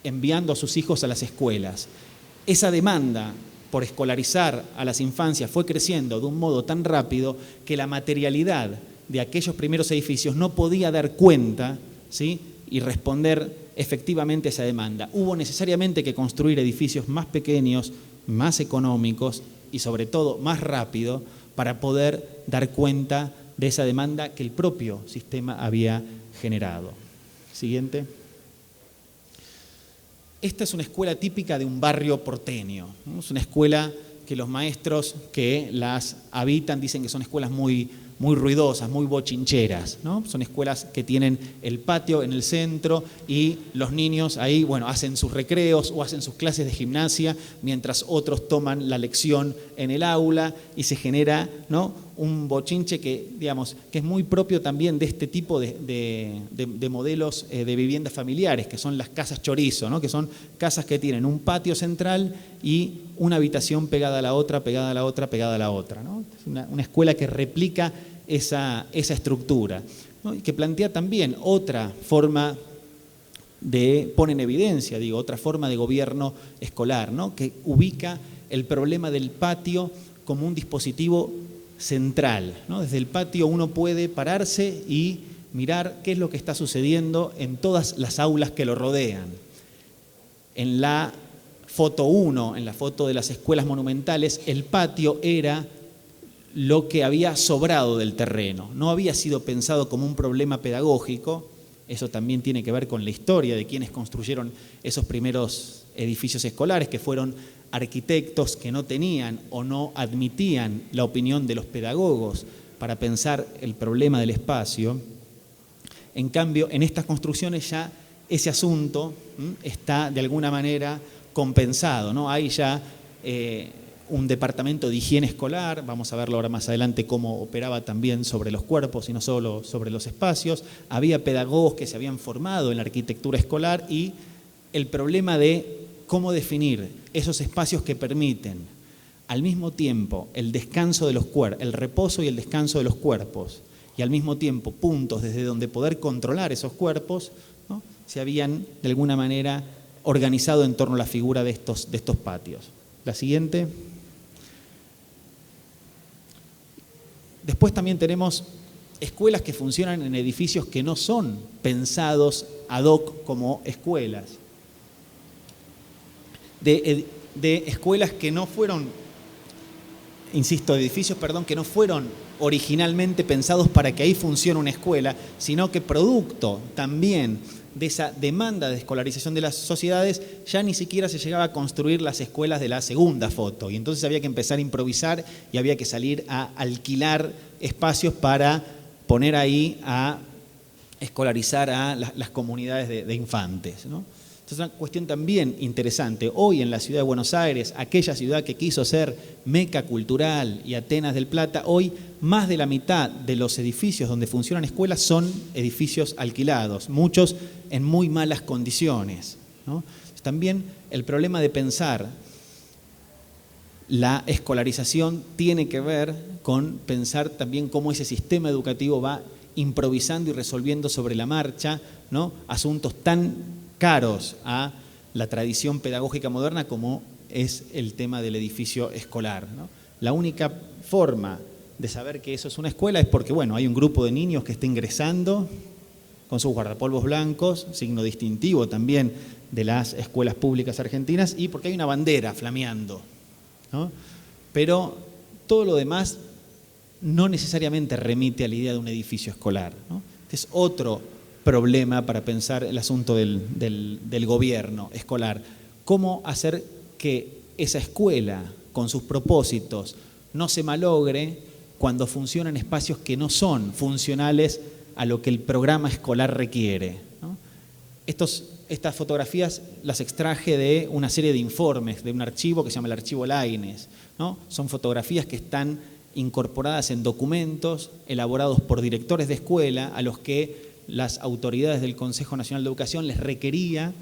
enviando a sus hijos a las escuelas. Esa demanda por escolarizar a las infancias fue creciendo de un modo tan rápido que la materialidad de aquellos primeros edificios no podía dar cuenta, ¿sí?, y responder efectivamente a esa demanda. Hubo necesariamente que construir edificios más pequeños, más económicos y sobre todo más rápido para poder dar cuenta de esa demanda que el propio sistema había generado. Siguiente. Esta es una escuela típica de un barrio porteño, ¿no? Es una escuela que los maestros que las habitan dicen que son escuelas muy ruidosas, muy bochincheras, ¿no? Son escuelas que tienen el patio en el centro y los niños ahí, bueno, hacen sus recreos o hacen sus clases de gimnasia mientras otros toman la lección en el aula y se genera, ¿no?, un bochinche que, digamos, que es muy propio también de este tipo de modelos de viviendas familiares, que son las casas chorizo, ¿no?, que son casas que tienen un patio central y una habitación pegada a la otra, pegada a la otra, pegada a la otra, ¿no? Es una escuela que replica esa estructura, ¿no?, y que plantea también otra forma pone en evidencia, otra forma de gobierno escolar, ¿no?, que ubica el problema del patio como un dispositivo central, ¿no? Desde el patio uno puede pararse y mirar qué es lo que está sucediendo en todas las aulas que lo rodean. En la foto 1, en la foto de las escuelas monumentales, el patio era lo que había sobrado del terreno. No había sido pensado como un problema pedagógico. Eso también tiene que ver con la historia de quienes construyeron esos primeros edificios escolares, que fueron arquitectos que no tenían o no admitían la opinión de los pedagogos para pensar el problema del espacio. En cambio, en estas construcciones ya ese asunto está de alguna manera compensado, ¿no? Hay ya un departamento de higiene escolar, vamos a verlo ahora más adelante cómo operaba también sobre los cuerpos y no solo sobre los espacios. Había pedagogos que se habían formado en la arquitectura escolar y el problema de cómo definir esos espacios que permiten al mismo tiempo el descanso de los cuerpos, el reposo y el descanso de los cuerpos, y al mismo tiempo puntos desde donde poder controlar esos cuerpos, ¿no?, se habían de alguna manera organizado en torno a la figura de estos patios. La siguiente. Después también tenemos escuelas que funcionan en edificios que no son pensados ad hoc como escuelas. De escuelas que no fueron, insisto, edificios, que no fueron originalmente pensados para que ahí funcione una escuela, sino que producto también de esa demanda de escolarización de las sociedades, ya ni siquiera se llegaba a construir las escuelas de la segunda foto, y entonces había que empezar a improvisar y había que salir a alquilar espacios para poner ahí a escolarizar a las comunidades de infantes, ¿no? Esta es una cuestión también interesante. Hoy en la ciudad de Buenos Aires, aquella ciudad que quiso ser meca cultural y Atenas del Plata, hoy más de la mitad de los edificios donde funcionan escuelas son edificios alquilados, muchos en muy malas condiciones, ¿no? También el problema de pensar la escolarización tiene que ver con pensar también cómo ese sistema educativo va improvisando y resolviendo sobre la marcha, ¿no?, asuntos tan caros a la tradición pedagógica moderna como es el tema del edificio escolar, ¿no? La única forma de saber que eso es una escuela es porque, bueno, hay un grupo de niños que está ingresando con sus guardapolvos blancos, signo distintivo también de las escuelas públicas argentinas, y porque hay una bandera flameando, ¿no? Pero todo lo demás no necesariamente remite a la idea de un edificio escolar, ¿no? Este es otro problema para pensar el asunto del gobierno escolar. ¿Cómo hacer que esa escuela, con sus propósitos, no se malogre cuando funcionan espacios que no son funcionales a lo que el programa escolar requiere, ¿no? Estas fotografías las extraje de una serie de informes, de un archivo que se llama el Archivo Laínez, ¿no? Son fotografías que están incorporadas en documentos elaborados por directores de escuela a los que las autoridades del Consejo Nacional de Educación les requería,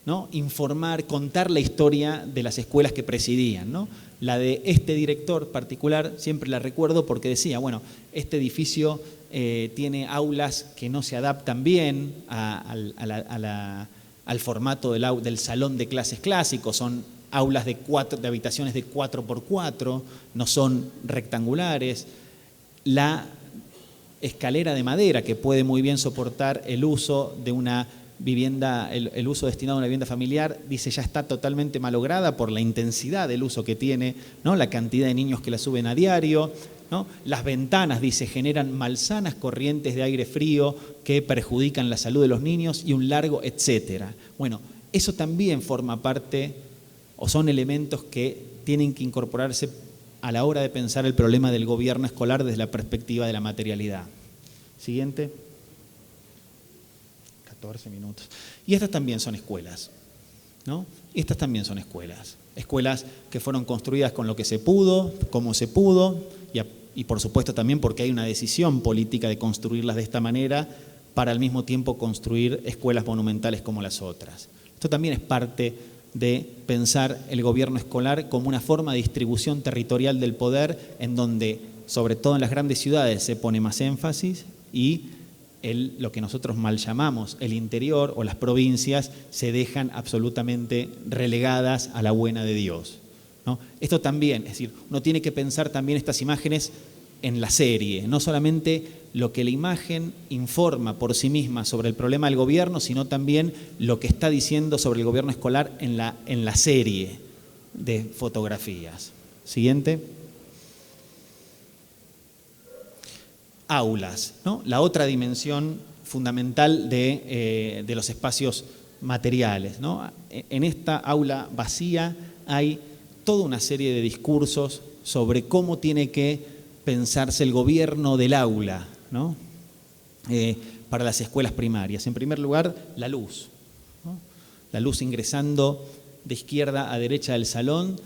¿no?, informar, contar la historia de las escuelas que presidían, ¿no? La de este director particular siempre la recuerdo porque decía, bueno, este edificio tiene aulas que no se adaptan bien al formato del salón de clases clásico, son aulas de habitaciones de 4x4, no son rectangulares. La escalera de madera que puede muy bien soportar el uso de una vivienda, el uso destinado a una vivienda familiar, dice ya está totalmente malograda por la intensidad del uso que tiene, ¿no?, la cantidad de niños que la suben a diario, ¿no? Las ventanas, dice, generan malsanas corrientes de aire frío que perjudican la salud de los niños y un largo etcétera. Bueno, eso también forma parte o son elementos que tienen que incorporarse a la hora de pensar el problema del gobierno escolar desde la perspectiva de la materialidad. Siguiente. 14 minutos. Y estas también son escuelas, ¿no? Estas también son escuelas. Escuelas que fueron construidas con lo que se pudo, como se pudo, y por supuesto también porque hay una decisión política de construirlas de esta manera para al mismo tiempo construir escuelas monumentales como las otras. Esto también es parte de pensar el gobierno escolar como una forma de distribución territorial del poder en donde, sobre todo en las grandes ciudades, se pone más énfasis y lo que nosotros mal llamamos el interior o las provincias se dejan absolutamente relegadas a la buena de Dios, ¿no? Esto también, es decir, uno tiene que pensar también estas imágenes en la serie, no solamente lo que la imagen informa por sí misma sobre el problema del gobierno, sino también lo que está diciendo sobre el gobierno escolar en la serie de fotografías. Siguiente. Aulas, ¿no? La otra dimensión fundamental de los espacios materiales, ¿no? En esta aula vacía hay toda una serie de discursos sobre cómo tiene que pensarse el gobierno del aula, ¿no? Para las escuelas primarias. En primer lugar, la luz, ¿no? La luz ingresando de izquierda a derecha del salón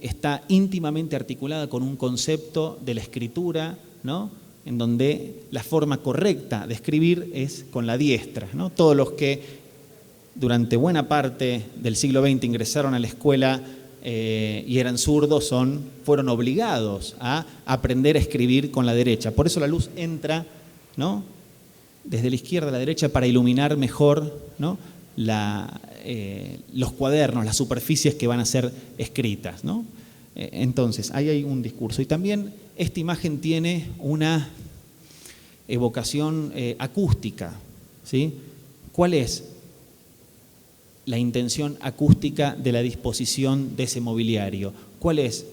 está íntimamente articulada con un concepto de la escritura, ¿no?, en donde la forma correcta de escribir es con la diestra, ¿no? Todos los que durante buena parte del siglo XX ingresaron a la escuela y eran zurdos fueron obligados a aprender a escribir con la derecha. Por eso la luz entra, ¿no?, desde la izquierda a la derecha para iluminar mejor, ¿no?, los cuadernos, las superficies que van a ser escritas, ¿no? Entonces, ahí hay un discurso. Y también esta imagen tiene una evocación acústica, ¿sí? ¿Cuál es la intención acústica de la disposición de ese mobiliario? ¿Cuál es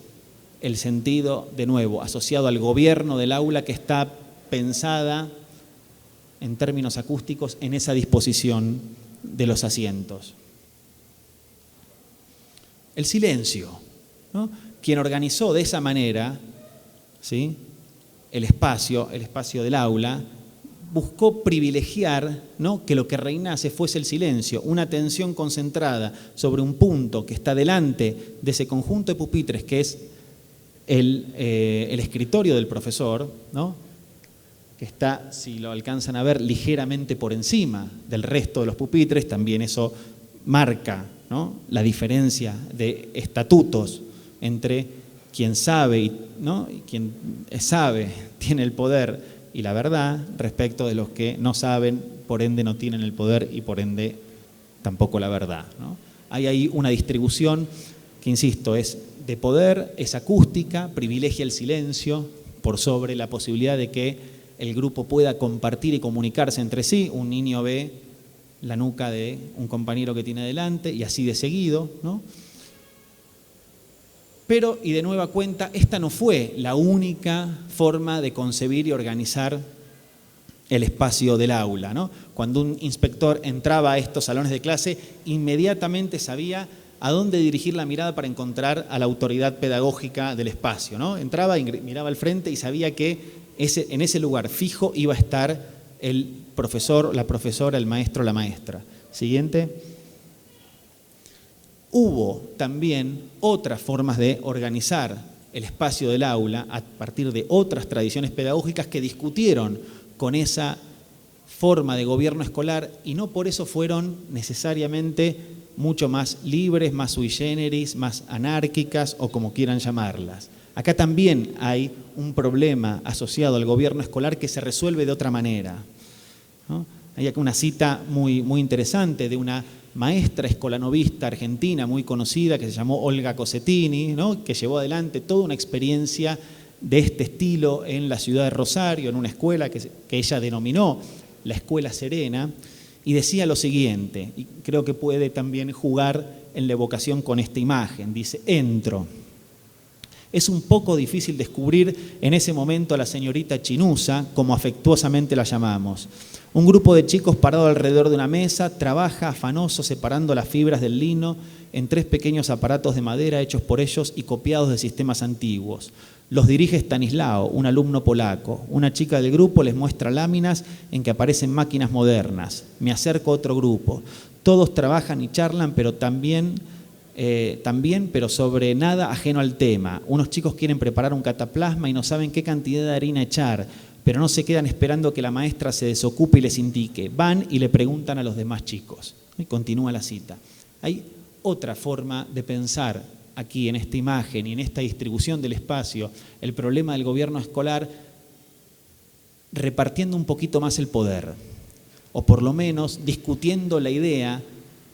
el sentido, de nuevo, asociado al gobierno del aula que está pensada en términos acústicos en esa disposición de los asientos? El silencio, ¿no? Quien organizó de esa manera, ¿sí?, el espacio del aula, buscó privilegiar, ¿no?, que lo que reinase fuese el silencio, una atención concentrada sobre un punto que está delante de ese conjunto de pupitres que es el escritorio del profesor, ¿no?, que está, si lo alcanzan a ver, ligeramente por encima del resto de los pupitres. También eso marca, ¿no?, la diferencia de estatutos entre quien sabe, ¿no?, y quien sabe tiene el poder y la verdad, respecto de los que no saben, por ende no tienen el poder y por ende tampoco la verdad, ¿no? Hay ahí una distribución que, insisto, es de poder, es acústica, privilegia el silencio por sobre la posibilidad de que el grupo pueda compartir y comunicarse entre sí. Un niño ve la nuca de un compañero que tiene delante y así de seguido, ¿no? Pero, y de nueva cuenta, esta no fue la única forma de concebir y organizar el espacio del aula, ¿no? Cuando un inspector entraba a estos salones de clase, inmediatamente sabía a dónde dirigir la mirada para encontrar a la autoridad pedagógica del espacio, ¿no? Entraba y miraba al frente y sabía que en ese lugar fijo iba a estar el profesor, la profesora, el maestro, la maestra. Siguiente. Hubo también otras formas de organizar el espacio del aula a partir de otras tradiciones pedagógicas que discutieron con esa forma de gobierno escolar y no por eso fueron necesariamente mucho más libres, más sui generis, más anárquicas o como quieran llamarlas. Acá también hay un problema asociado al gobierno escolar que se resuelve de otra manera, ¿no? Hay acá una cita muy, muy interesante de una maestra escolanovista argentina muy conocida que se llamó Olga Cossettini, ¿no?, que llevó adelante toda una experiencia de este estilo en la ciudad de Rosario, en una escuela que ella denominó la Escuela Serena, y decía lo siguiente, y creo que puede también jugar en la evocación con esta imagen. Dice: entro. Es un poco difícil descubrir en ese momento a la señorita Chinusa, como afectuosamente la llamamos. Un grupo de chicos parado alrededor de una mesa trabaja afanoso separando las fibras del lino en 3 pequeños aparatos de madera hechos por ellos y copiados de sistemas antiguos. Los dirige Stanislao, un alumno polaco. Una chica del grupo les muestra láminas en que aparecen máquinas modernas. Me acerco a otro grupo. Todos trabajan y charlan, pero también, pero sobre nada ajeno al tema. Unos chicos quieren preparar un cataplasma y no saben qué cantidad de harina echar, pero no se quedan esperando que la maestra se desocupe y les indique. Van y le preguntan a los demás chicos. Y continúa la cita. Hay otra forma de pensar aquí en esta imagen y en esta distribución del espacio el problema del gobierno escolar, repartiendo un poquito más el poder, o por lo menos discutiendo la idea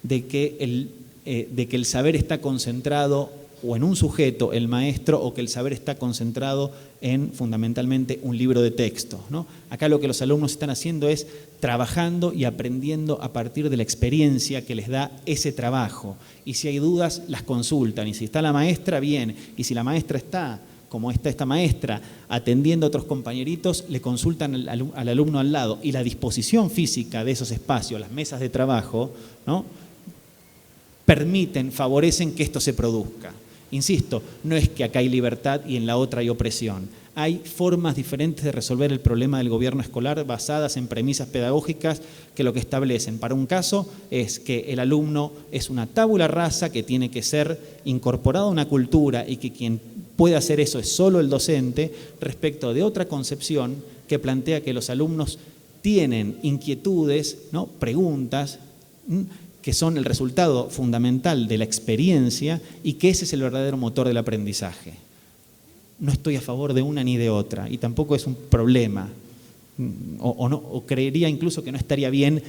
de que el saber está concentrado o en un sujeto, el maestro, o que el saber está concentrado en fundamentalmente un libro de texto, ¿no? Acá lo que los alumnos están haciendo es trabajando y aprendiendo a partir de la experiencia que les da ese trabajo. Y si hay dudas, las consultan. Y si está la maestra, bien. Y si la maestra está, como está esta maestra, atendiendo a otros compañeritos, le consultan al alumno al lado. Y la disposición física de esos espacios, las mesas de trabajo, ¿no?, favorecen que esto se produzca. Insisto, no es que acá hay libertad y en la otra hay opresión. Hay formas diferentes de resolver el problema del gobierno escolar basadas en premisas pedagógicas que lo que establecen. Para un caso es que el alumno es una tabula rasa que tiene que ser incorporado a una cultura y que quien puede hacer eso es solo el docente, respecto de otra concepción que plantea que los alumnos tienen inquietudes, ¿no?, preguntas, que son el resultado fundamental de la experiencia y que ese es el verdadero motor del aprendizaje. No estoy a favor de una ni de otra y tampoco es un problema, o creería incluso que no estaría bien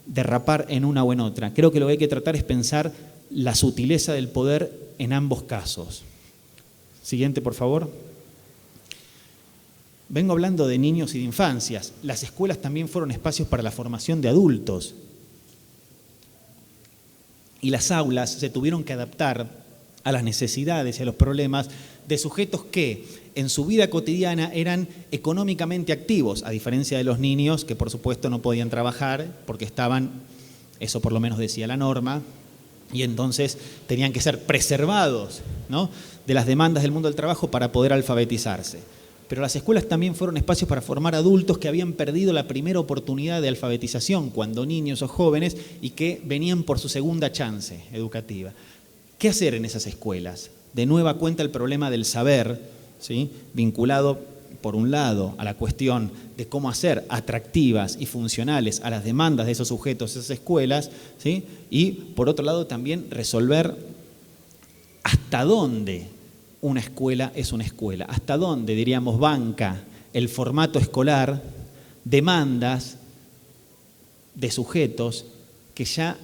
derrapar en una o en otra. Creo que lo que hay que tratar es pensar la sutileza del poder en ambos casos. Siguiente, por favor. Vengo hablando de niños y de infancias. Las escuelas también fueron espacios para la formación de adultos. Y las aulas se tuvieron que adaptar a las necesidades y a los problemas de sujetos que en su vida cotidiana eran económicamente activos, a diferencia de los niños que por supuesto no podían trabajar porque estaban, eso por lo menos decía la norma, y entonces tenían que ser preservados, ¿no?, de las demandas del mundo del trabajo para poder alfabetizarse. pero las escuelas también fueron espacios para formar adultos que habían perdido la primera oportunidad de alfabetización cuando niños o jóvenes y que venían por su segunda chance educativa. ¿Qué hacer en esas escuelas? De nueva cuenta el problema del saber, ¿sí? Vinculado, por un lado, a la cuestión de cómo hacer atractivas y funcionales a las demandas de esos sujetos, esas escuelas, ¿sí? Y por otro lado también resolver hasta dónde una escuela es una escuela, hasta dónde, diríamos, banca el formato escolar demandas de sujetos que ya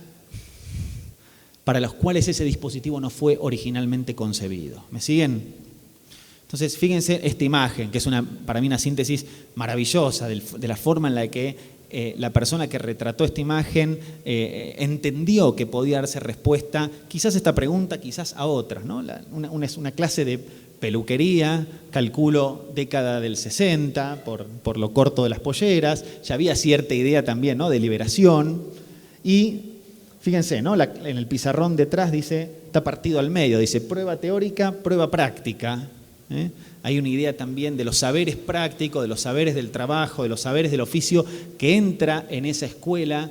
para los cuales ese dispositivo no fue originalmente concebido. ¿Me siguen? Entonces, fíjense esta imagen, que es para mí una síntesis maravillosa de la forma en la que la persona que retrató esta imagen entendió que podía darse respuesta quizás a esta pregunta, quizás a otras, ¿no? Una clase de peluquería, calculo década del 60, por lo corto de las polleras, ya había cierta idea también, ¿no?, de liberación, y fíjense, ¿no?, en el pizarrón detrás dice, está partido al medio, dice prueba teórica, prueba práctica. Hay una idea también de los saberes prácticos, de los saberes del trabajo, de los saberes del oficio que entra en esa escuela,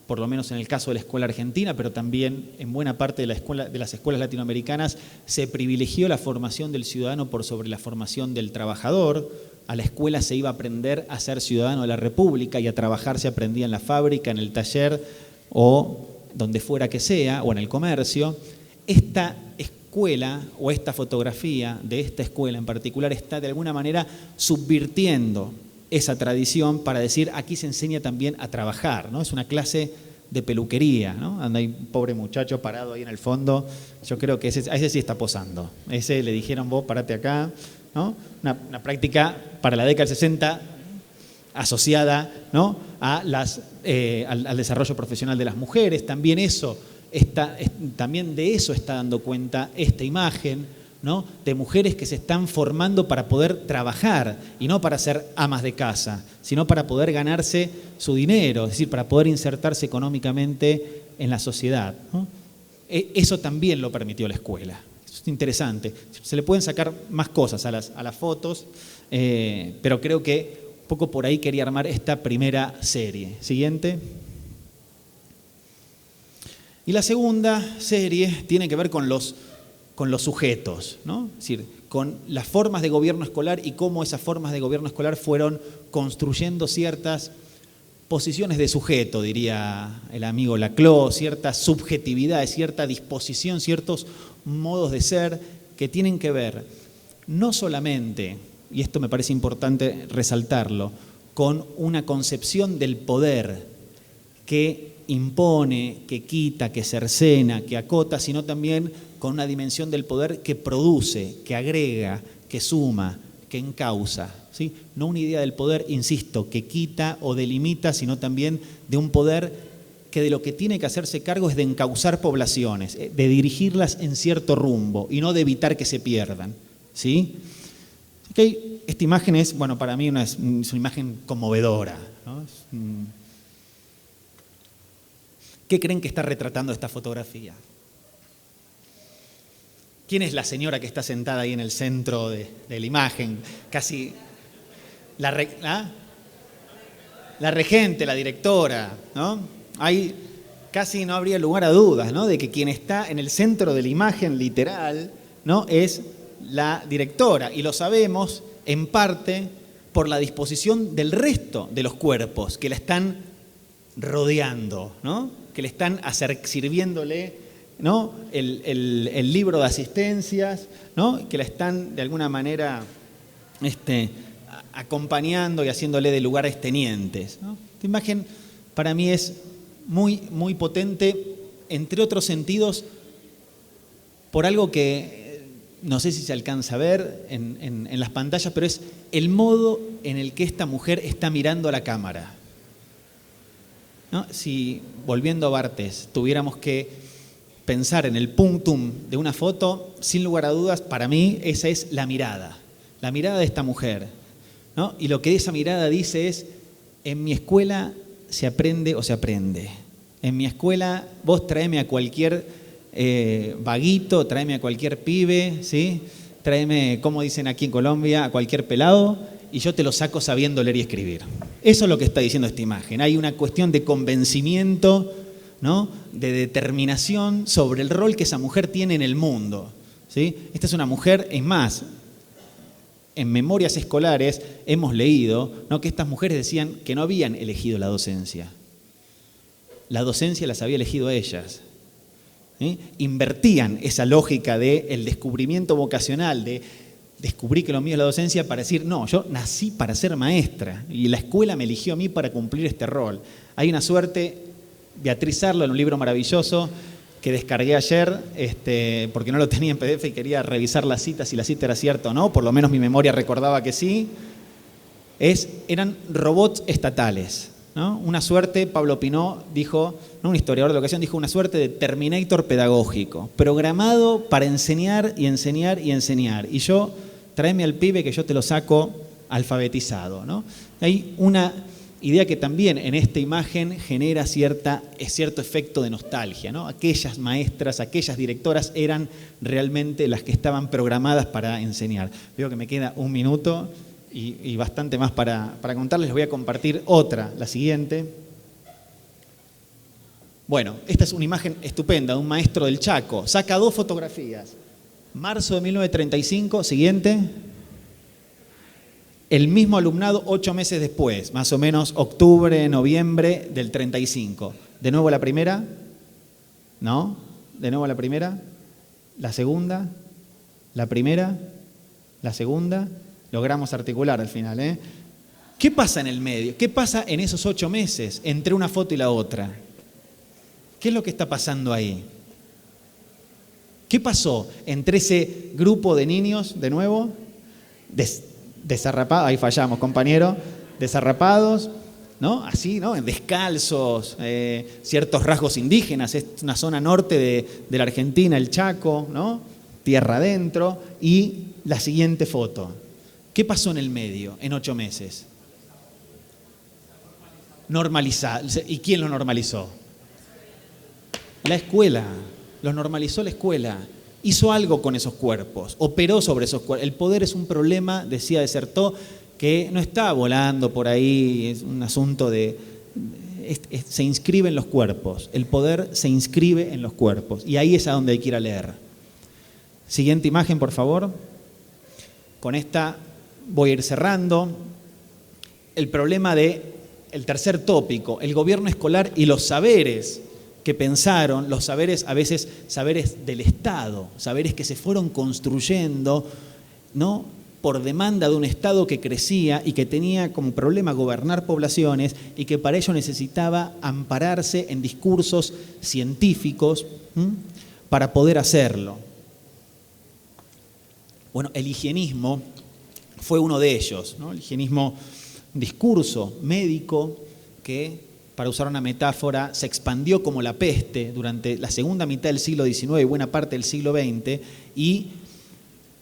por lo menos en el caso de la escuela argentina, pero también en buena parte de las escuelas latinoamericanas se privilegió la formación del ciudadano por sobre la formación del trabajador. A la escuela se iba a aprender a ser ciudadano de la República y a trabajar se aprendía en la fábrica, en el taller o donde fuera que sea, o en el comercio. Esta escuela o esta fotografía de esta escuela en particular está de alguna manera subvirtiendo esa tradición para decir aquí se enseña también a trabajar, ¿no? Es una clase de peluquería, ¿no? Anda ahí un pobre muchacho parado ahí en el fondo, yo creo que a ese sí está posando, ese le dijeron vos parate acá, ¿no? Una práctica para la década del 60 asociada, ¿no?, a al desarrollo profesional de las mujeres, también también de eso está dando cuenta esta imagen, ¿no?, de mujeres que se están formando para poder trabajar y no para ser amas de casa, sino para poder ganarse su dinero, es decir, para poder insertarse económicamente en la sociedad, ¿no? Eso también lo permitió la escuela. Eso es interesante. Se le pueden sacar más cosas a las fotos, pero creo que un poco por ahí quería armar esta primera serie. Siguiente. Y la segunda serie tiene que ver con los sujetos, ¿no? Es decir, con las formas de gobierno escolar y cómo esas formas de gobierno escolar fueron construyendo ciertas posiciones de sujeto, diría el amigo Laclau, ciertas subjetividades, cierta disposición, ciertos modos de ser que tienen que ver no solamente, y esto me parece importante resaltarlo, con una concepción del poder que impone, que quita, que cercena, que acota, sino también con una dimensión del poder que produce, que agrega, que suma, que encausa, ¿sí? No una idea del poder, insisto, que quita o delimita, sino también de un poder que de lo que tiene que hacerse cargo es de encauzar poblaciones, de dirigirlas en cierto rumbo y no de evitar que se pierdan, ¿sí? Okay. Esta imagen es, bueno, para mí es una imagen conmovedora, ¿no? ¿Qué creen que está retratando esta fotografía? ¿Quién es la señora que está sentada ahí en el centro de la imagen? Casi la regente, la directora, ¿no? Ahí casi no habría lugar a dudas, ¿no?, de que quien está en el centro de la imagen literal, ¿no?, es la directora. Y lo sabemos en parte por la disposición del resto de los cuerpos que la están rodeando, ¿no?, que le están sirviéndole, ¿no?, el libro de asistencias, ¿no?, que la están de alguna manera acompañando y haciéndole de lugares tenientes, ¿no? Esta imagen para mí es muy, muy potente, entre otros sentidos, por algo que no sé si se alcanza a ver en las pantallas, pero es el modo en el que esta mujer está mirando a la cámara, ¿no? Si, volviendo a Barthes, tuviéramos que pensar en el punctum de una foto, sin lugar a dudas, para mí esa es la mirada de esta mujer, ¿no? Y lo que esa mirada dice es, en mi escuela se aprende o se aprende. En mi escuela vos traeme a cualquier vaguito, traeme a cualquier pibe, ¿sí?, tráeme, como dicen aquí en Colombia, a cualquier pelado y yo te lo saco sabiendo leer y escribir. Eso es lo que está diciendo esta imagen. Hay una cuestión de convencimiento, ¿no?, de determinación sobre el rol que esa mujer tiene en el mundo, ¿sí? Esta es una mujer, es más, en memorias escolares hemos leído, ¿no?, que estas mujeres decían que no habían elegido la docencia. La docencia las había elegido a ellas. ¿Sí? Invertían esa lógica del descubrimiento vocacional, de descubrí que lo mío es la docencia, para decir, no, yo nací para ser maestra y la escuela me eligió a mí para cumplir este rol. Hay una suerte, Beatriz Arlo, en un libro maravilloso que descargué ayer, porque no lo tenía en PDF y quería revisar la cita, si la cita era cierta o no, por lo menos mi memoria recordaba que sí, eran robots estatales, ¿no? Una suerte, Pablo Pinó dijo, ¿no?, un historiador de la educación, dijo una suerte de Terminator pedagógico, programado para enseñar y enseñar y enseñar. Y yo, tráeme al pibe que yo te lo saco alfabetizado, ¿no? Hay una idea que también en esta imagen genera cierto efecto de nostalgia, ¿no? Aquellas maestras, aquellas directoras eran realmente las que estaban programadas para enseñar. Veo que me queda un minuto y bastante más para contarles. Les voy a compartir otra, la siguiente. Bueno, esta es una imagen estupenda de un maestro del Chaco. Saca 2 fotografías. Marzo de 1935, siguiente. El mismo alumnado 8 meses después, más o menos octubre, noviembre del 35. De nuevo la primera. ¿No? De nuevo la primera. La segunda. La primera. La segunda. Logramos articular al final, ¿eh? ¿Qué pasa en el medio? ¿Qué pasa en esos 8 meses entre una foto y la otra? ¿Qué es lo que está pasando ahí? ¿Qué pasó entre ese grupo de niños, de nuevo, desarrapados, ahí fallamos, compañero, desarrapados, ¿no? Así, ¿no? Descalzos, ciertos rasgos indígenas, es una zona norte de la Argentina, el Chaco, ¿no? Tierra adentro, y la siguiente foto. ¿Qué pasó en el medio, en 8 meses? Normalizar. ¿Y quién lo normalizó? La escuela. Los normalizó la escuela. Hizo algo con esos cuerpos, operó sobre esos cuerpos. El poder es un problema, decía Desertó, que no está volando por ahí, es un asunto se inscribe en los cuerpos. El poder se inscribe en los cuerpos. Y ahí es a donde hay que ir a leer. Siguiente imagen, por favor. Con esta voy a ir cerrando. El problema el tercer tópico, el gobierno escolar y los saberes que pensaron, los saberes, a veces saberes del Estado, saberes que se fueron construyendo, ¿no?, por demanda de un Estado que crecía y que tenía como problema gobernar poblaciones y que para ello necesitaba ampararse en discursos científicos para poder hacerlo. Bueno, el higienismo fue uno de ellos, ¿no? El higienismo, discurso médico que, para usar una metáfora, se expandió como la peste durante la segunda mitad del siglo XIX y buena parte del siglo XX y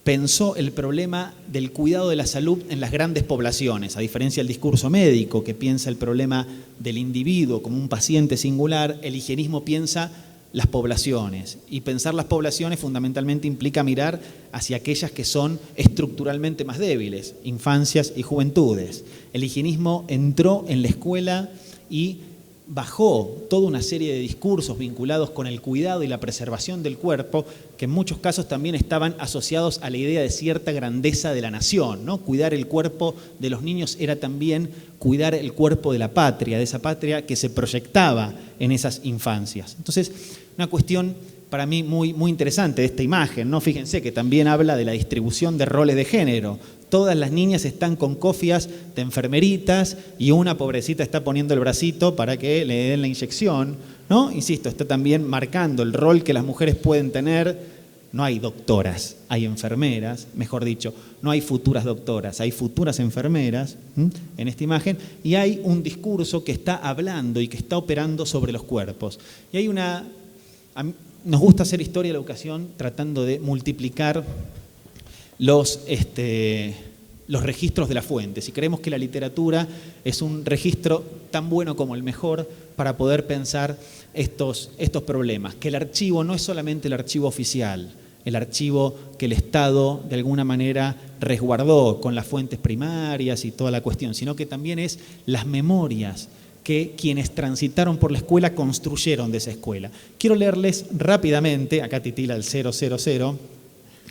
pensó el problema del cuidado de la salud en las grandes poblaciones, a diferencia del discurso médico que piensa el problema del individuo como un paciente singular. El higienismo piensa las poblaciones, y pensar las poblaciones fundamentalmente implica mirar hacia aquellas que son estructuralmente más débiles, infancias y juventudes. El higienismo entró en la escuela y bajó toda una serie de discursos vinculados con el cuidado y la preservación del cuerpo, que en muchos casos también estaban asociados a la idea de cierta grandeza de la nación, ¿no? Cuidar el cuerpo de los niños era también cuidar el cuerpo de la patria, de esa patria que se proyectaba en esas infancias. Entonces, una cuestión para mí muy, muy interesante de esta imagen, ¿no? Fíjense que también habla de la distribución de roles de género. Todas las niñas están con cofias de enfermeritas y una pobrecita está poniendo el bracito para que le den la inyección, ¿no? Insisto, está también marcando el rol que las mujeres pueden tener. No hay doctoras, hay enfermeras, mejor dicho, no hay futuras doctoras, hay futuras enfermeras en esta imagen, y hay un discurso que está hablando y que está operando sobre los cuerpos. Y hay nos gusta hacer historia de la educación tratando de multiplicar los registros de las fuentes, y creemos que la literatura es un registro tan bueno como el mejor para poder pensar estos problemas, que el archivo no es solamente el archivo oficial. el archivo que el Estado de alguna manera resguardó con las fuentes primarias y toda la cuestión, sino que también es las memorias que quienes transitaron por la escuela construyeron de esa escuela. Quiero leerles rápidamente, acá titila el 000,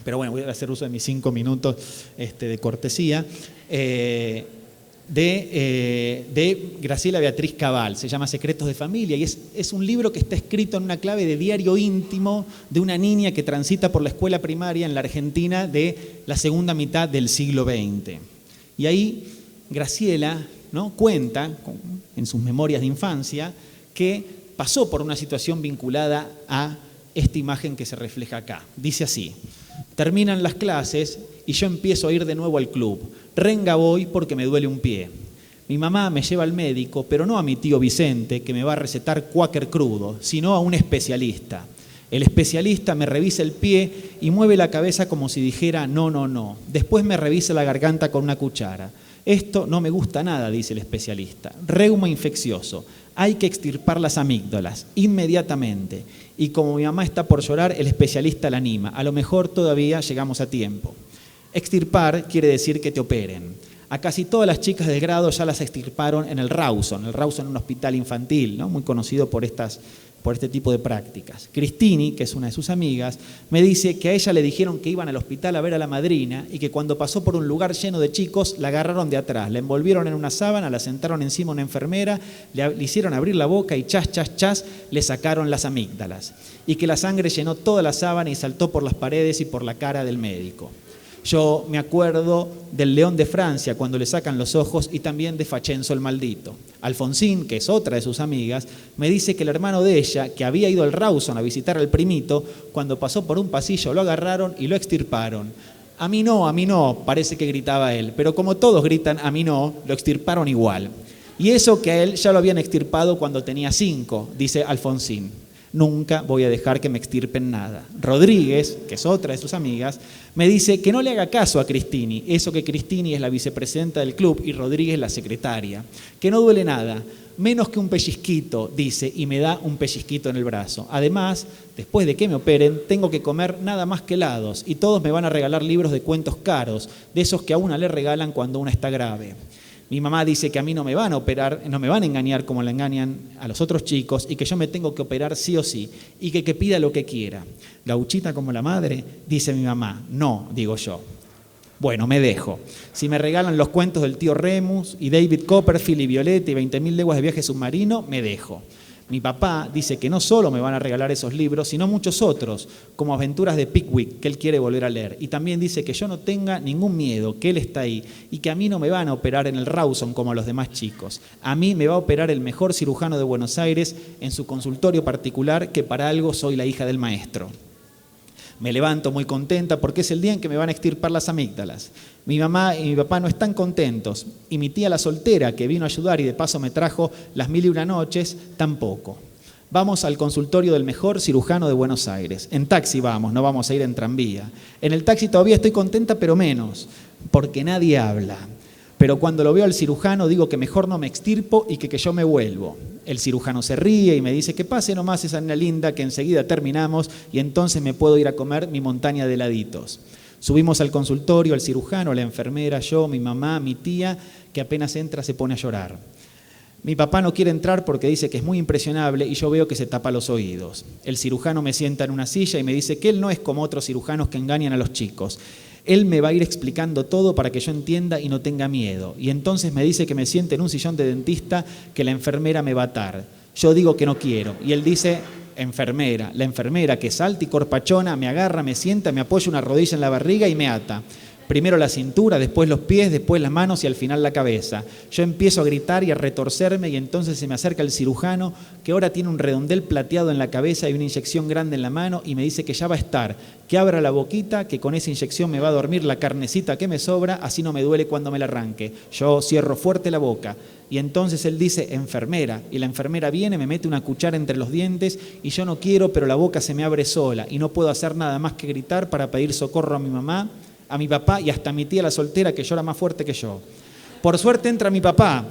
pero bueno, voy a hacer uso de mis 5 minutos de cortesía, de Graciela Beatriz Cabal, se llama Secretos de Familia, y es un libro que está escrito en una clave de diario íntimo de una niña que transita por la escuela primaria en la Argentina de la segunda mitad del siglo XX. Y ahí Graciela, ¿no?, cuenta en sus memorias de infancia que pasó por una situación vinculada a esta imagen que se refleja acá. Dice así: terminan las clases y yo empiezo a ir de nuevo al club. Renga voy porque me duele un pie. Mi mamá me lleva al médico, pero no a mi tío Vicente, que me va a recetar cuáquer crudo, sino a un especialista. El especialista me revisa el pie y mueve la cabeza como si dijera no, no, no. Después me revisa la garganta con una cuchara. Esto no me gusta nada, dice el especialista. Reuma infeccioso. Hay que extirpar las amígdalas inmediatamente. Y como mi mamá está por llorar, el especialista la anima. A lo mejor todavía llegamos a tiempo. Extirpar quiere decir que te operen. A casi todas las chicas del grado ya las extirparon en el Rawson. El Rawson es un hospital infantil, ¿no?, muy conocido por este tipo de prácticas. Cristini, que es una de sus amigas, me dice que a ella le dijeron que iban al hospital a ver a la madrina y que cuando pasó por un lugar lleno de chicos, la agarraron de atrás, la envolvieron en una sábana, la sentaron encima una enfermera, le hicieron abrir la boca y chas, chas, chas, le sacaron las amígdalas. Y que la sangre llenó toda la sábana y saltó por las paredes y por la cara del médico. Yo me acuerdo del León de Francia cuando le sacan los ojos y también de Fachenzo el maldito. Alfonsín, que es otra de sus amigas, me dice que el hermano de ella, que había ido al Rawson a visitar al primito, cuando pasó por un pasillo lo agarraron y lo extirparon. A mí no, parece que gritaba él, pero como todos gritan a mí no, lo extirparon igual. Y eso que a él ya lo habían extirpado cuando tenía 5, dice Alfonsín. Nunca voy a dejar que me extirpen nada. Rodríguez, que es otra de sus amigas, me dice que no le haga caso a Cristini, eso que Cristini es la vicepresidenta del club y Rodríguez la secretaria. Que no duele nada, menos que un pellizquito, dice, y me da un pellizquito en el brazo. Además, después de que me operen, tengo que comer nada más que helados y todos me van a regalar libros de cuentos caros, de esos que a una le regalan cuando una está grave. Mi mamá dice que a mí no me van a operar, no me van a engañar como la engañan a los otros chicos y que yo me tengo que operar sí o sí y que pida lo que quiera. Gauchita como la madre, dice mi mamá. No, digo yo. Bueno, me dejo. Si me regalan los cuentos del tío Remus y David Copperfield y Violeta y 20.000 leguas de viaje submarino, me dejo. Mi papá dice que no solo me van a regalar esos libros, sino muchos otros, como Aventuras de Pickwick, que él quiere volver a leer. Y también dice que yo no tenga ningún miedo, que él está ahí, y que a mí no me van a operar en el Rawson como a los demás chicos. A mí me va a operar el mejor cirujano de Buenos Aires en su consultorio particular, que para algo soy la hija del maestro. Me levanto muy contenta porque es el día en que me van a extirpar las amígdalas. Mi mamá y mi papá no están contentos y mi tía la soltera, que vino a ayudar y de paso me trajo las 1001 noches, tampoco. Vamos al consultorio del mejor cirujano de Buenos Aires. En taxi vamos, no vamos a ir en tranvía. En el taxi todavía estoy contenta, pero menos, porque nadie habla. Pero cuando lo veo al cirujano digo que mejor no me extirpo y que yo me vuelvo. El cirujano se ríe y me dice que pase nomás esa nena linda que enseguida terminamos y entonces me puedo ir a comer mi montaña de heladitos. Subimos al consultorio, el cirujano, la enfermera, yo, mi mamá, mi tía, que apenas entra se pone a llorar. Mi papá no quiere entrar porque dice que es muy impresionable y yo veo que se tapa los oídos. El cirujano me sienta en una silla y me dice que él no es como otros cirujanos que engañan a los chicos. Él me va a ir explicando todo para que yo entienda y no tenga miedo. Y entonces me dice que me siente en un sillón de dentista, que la enfermera me va a atar. Yo digo que no quiero. Y él dice, enfermera. La enfermera, que salta y corpachona, me agarra, me sienta, me apoya una rodilla en la barriga y me ata. Primero la cintura, después los pies, después las manos y al final la cabeza. Yo empiezo a gritar y a retorcerme y entonces se me acerca el cirujano, que ahora tiene un redondel plateado en la cabeza y una inyección grande en la mano y me dice que ya va a estar, que abra la boquita, que con esa inyección me va a dormir la carnecita que me sobra, así no me duele cuando me la arranque. Yo cierro fuerte la boca y entonces él dice, enfermera, y la enfermera viene, me mete una cuchara entre los dientes y yo no quiero, pero la boca se me abre sola y no puedo hacer nada más que gritar para pedir socorro a mi mamá, a mi papá y hasta a mi tía la soltera que llora más fuerte que yo. Por suerte entra mi papá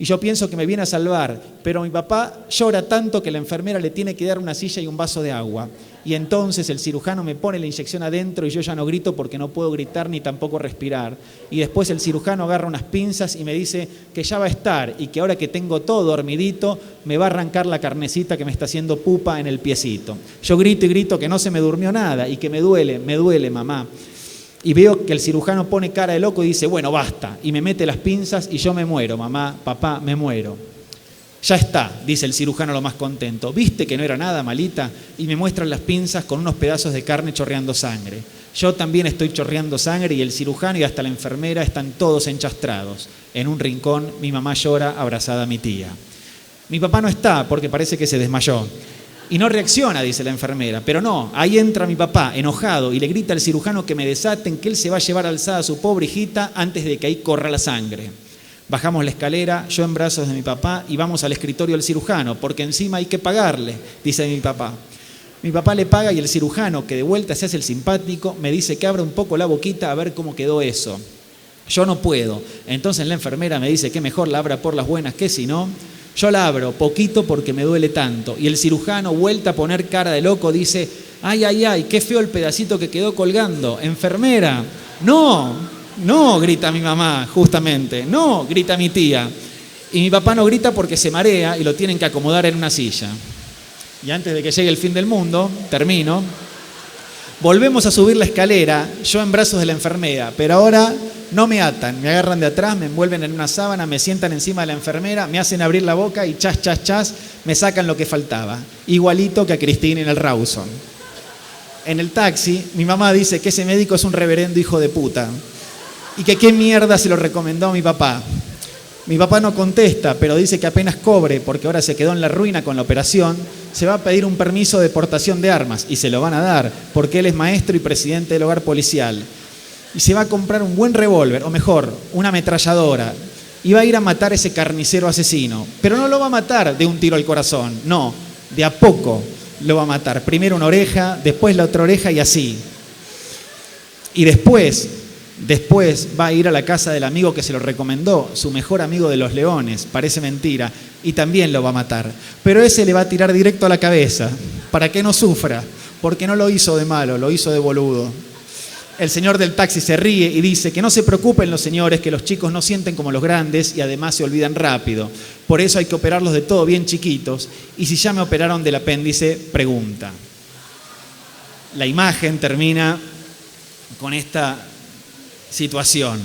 Y yo pienso que me viene a salvar, pero mi papá llora tanto que la enfermera le tiene que dar una silla y un vaso de agua. Y entonces el cirujano me pone la inyección adentro y yo ya no grito porque no puedo gritar ni tampoco respirar. Y después el cirujano agarra unas pinzas y me dice que ya va a estar y que ahora que tengo todo dormidito me va a arrancar la carnecita que me está haciendo pupa en el piecito. Yo grito y grito que no se me durmió nada y que me duele, mamá. Y veo que el cirujano pone cara de loco y dice, bueno, basta. Y me mete las pinzas y yo me muero, mamá, papá, me muero. Ya está, dice el cirujano lo más contento. ¿Viste que no era nada, malita? Y me muestran las pinzas con unos pedazos de carne chorreando sangre. Yo también estoy chorreando sangre y el cirujano y hasta la enfermera están todos enchastrados. En un rincón mi mamá llora abrazada a mi tía. Mi papá no está porque parece que se desmayó. Y no reacciona, dice la enfermera. Pero no, ahí entra mi papá, enojado, y le grita al cirujano que me desaten, que él se va a llevar alzada a su pobre hijita antes de que ahí corra la sangre. Bajamos la escalera, yo en brazos de mi papá, y vamos al escritorio del cirujano, porque encima hay que pagarle, dice mi papá. Mi papá le paga y el cirujano, que de vuelta se hace el simpático, me dice que abra un poco la boquita a ver cómo quedó eso. Yo no puedo. Entonces la enfermera me dice que mejor la abra por las buenas que si no. Yo la abro, poquito porque me duele tanto. Y el cirujano, vuelta a poner cara de loco, dice, ay, ay, ay, qué feo el pedacito que quedó colgando. Enfermera, no, grita mi mamá, justamente, no, grita mi tía. Y mi papá no grita porque se marea y lo tienen que acomodar en una silla. Y antes de que llegue el fin del mundo, termino, volvemos a subir la escalera, yo en brazos de la enfermera, pero ahora no me atan, me agarran de atrás, me envuelven en una sábana, me sientan encima de la enfermera, me hacen abrir la boca y chas, chas, chas, me sacan lo que faltaba. Igualito que a Cristina en el Rawson. En el taxi, mi mamá dice que ese médico es un reverendo hijo de puta y que qué mierda se lo recomendó a mi papá. Mi papá no contesta, pero dice que apenas cobre, porque ahora se quedó en la ruina con la operación, se va a pedir un permiso de portación de armas y se lo van a dar, porque él es maestro y presidente del hogar policial. Y se va a comprar un buen revólver, o mejor, una ametralladora, y va a ir a matar a ese carnicero asesino. Pero no lo va a matar de un tiro al corazón, no, de a poco lo va a matar. Primero una oreja, después la otra oreja y así. Y después va a ir a la casa del amigo que se lo recomendó, su mejor amigo de los leones, parece mentira, y también lo va a matar. Pero ese le va a tirar directo a la cabeza, para que no sufra, porque no lo hizo de malo, lo hizo de boludo. El señor del taxi se ríe y dice que no se preocupen los señores, que los chicos no sienten como los grandes y además se olvidan rápido. Por eso hay que operarlos de todo bien chiquitos, y si ya me operaron del apéndice, pregunta. La imagen termina con esta situación.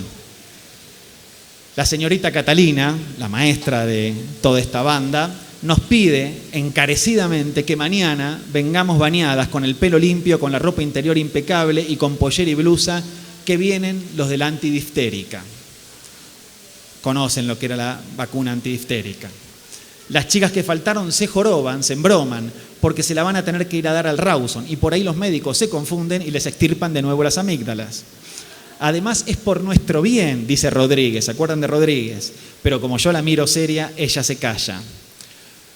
La señorita Catalina, la maestra de toda esta banda, nos pide encarecidamente que mañana vengamos bañadas con el pelo limpio, con la ropa interior impecable y con pollera y blusa, que vienen los de la antidiftérica. Conocen lo que era la vacuna antidiftérica. Las chicas que faltaron se joroban, se embroman, porque se la van a tener que ir a dar al Rawson y por ahí los médicos se confunden y les extirpan de nuevo las amígdalas. Además es por nuestro bien, dice Rodríguez, ¿se acuerdan de Rodríguez? Pero como yo la miro seria, ella se calla.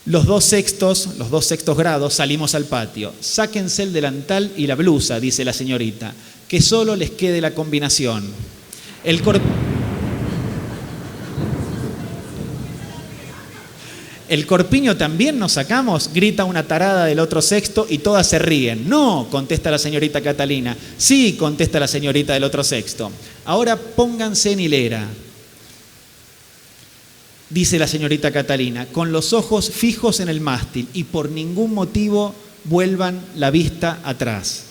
Los dos sextos grados salimos al patio. Sáquense el delantal y la blusa, dice la señorita, que solo les quede la combinación. ¿El corpiño también nos sacamos?, grita una tarada del otro sexto y todas se ríen. No, contesta la señorita Catalina. Sí, contesta la señorita del otro sexto. Ahora pónganse en hilera, dice la señorita Catalina, con los ojos fijos en el mástil y por ningún motivo vuelvan la vista atrás.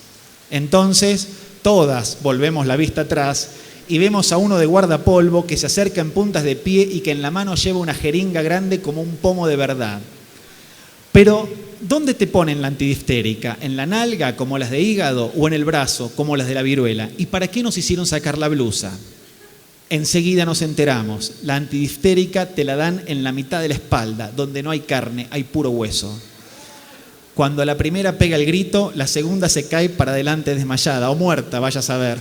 Entonces, todas volvemos la vista atrás y vemos a uno de guardapolvo que se acerca en puntas de pie y que en la mano lleva una jeringa grande como un pomo de verdad. Pero, ¿dónde te ponen la antidiftérica? ¿En la nalga, como las de hígado, o en el brazo, como las de la viruela? ¿Y para qué nos hicieron sacar la blusa? Enseguida nos enteramos, la antidiftérica te la dan en la mitad de la espalda, donde no hay carne, hay puro hueso. Cuando la primera pega el grito, la segunda se cae para adelante desmayada o muerta, vaya a saber.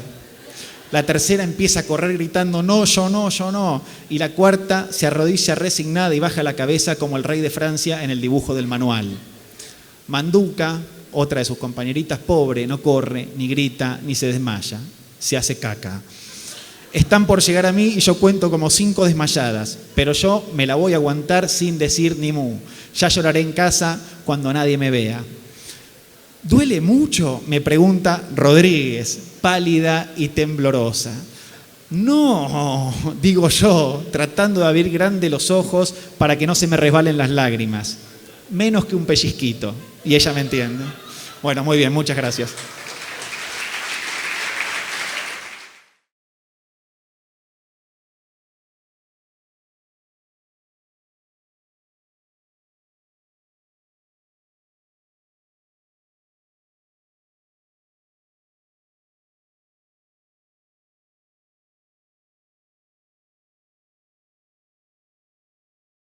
La tercera empieza a correr gritando, no, yo no, yo no. Y la cuarta se arrodilla resignada y baja la cabeza como el rey de Francia en el dibujo del manual. Manduca, otra de sus compañeritas, pobre, no corre, ni grita, ni se desmaya. Se hace caca. Están por llegar a mí y yo cuento como 5 desmayadas, pero yo me la voy a aguantar sin decir ni mu. Ya lloraré en casa cuando nadie me vea. ¿Duele mucho?, me pregunta Rodríguez, pálida y temblorosa. No, digo yo, tratando de abrir grande los ojos para que no se me resbalen las lágrimas. Menos que un pellizquito. Y ella me entiende. Bueno, muy bien, muchas gracias.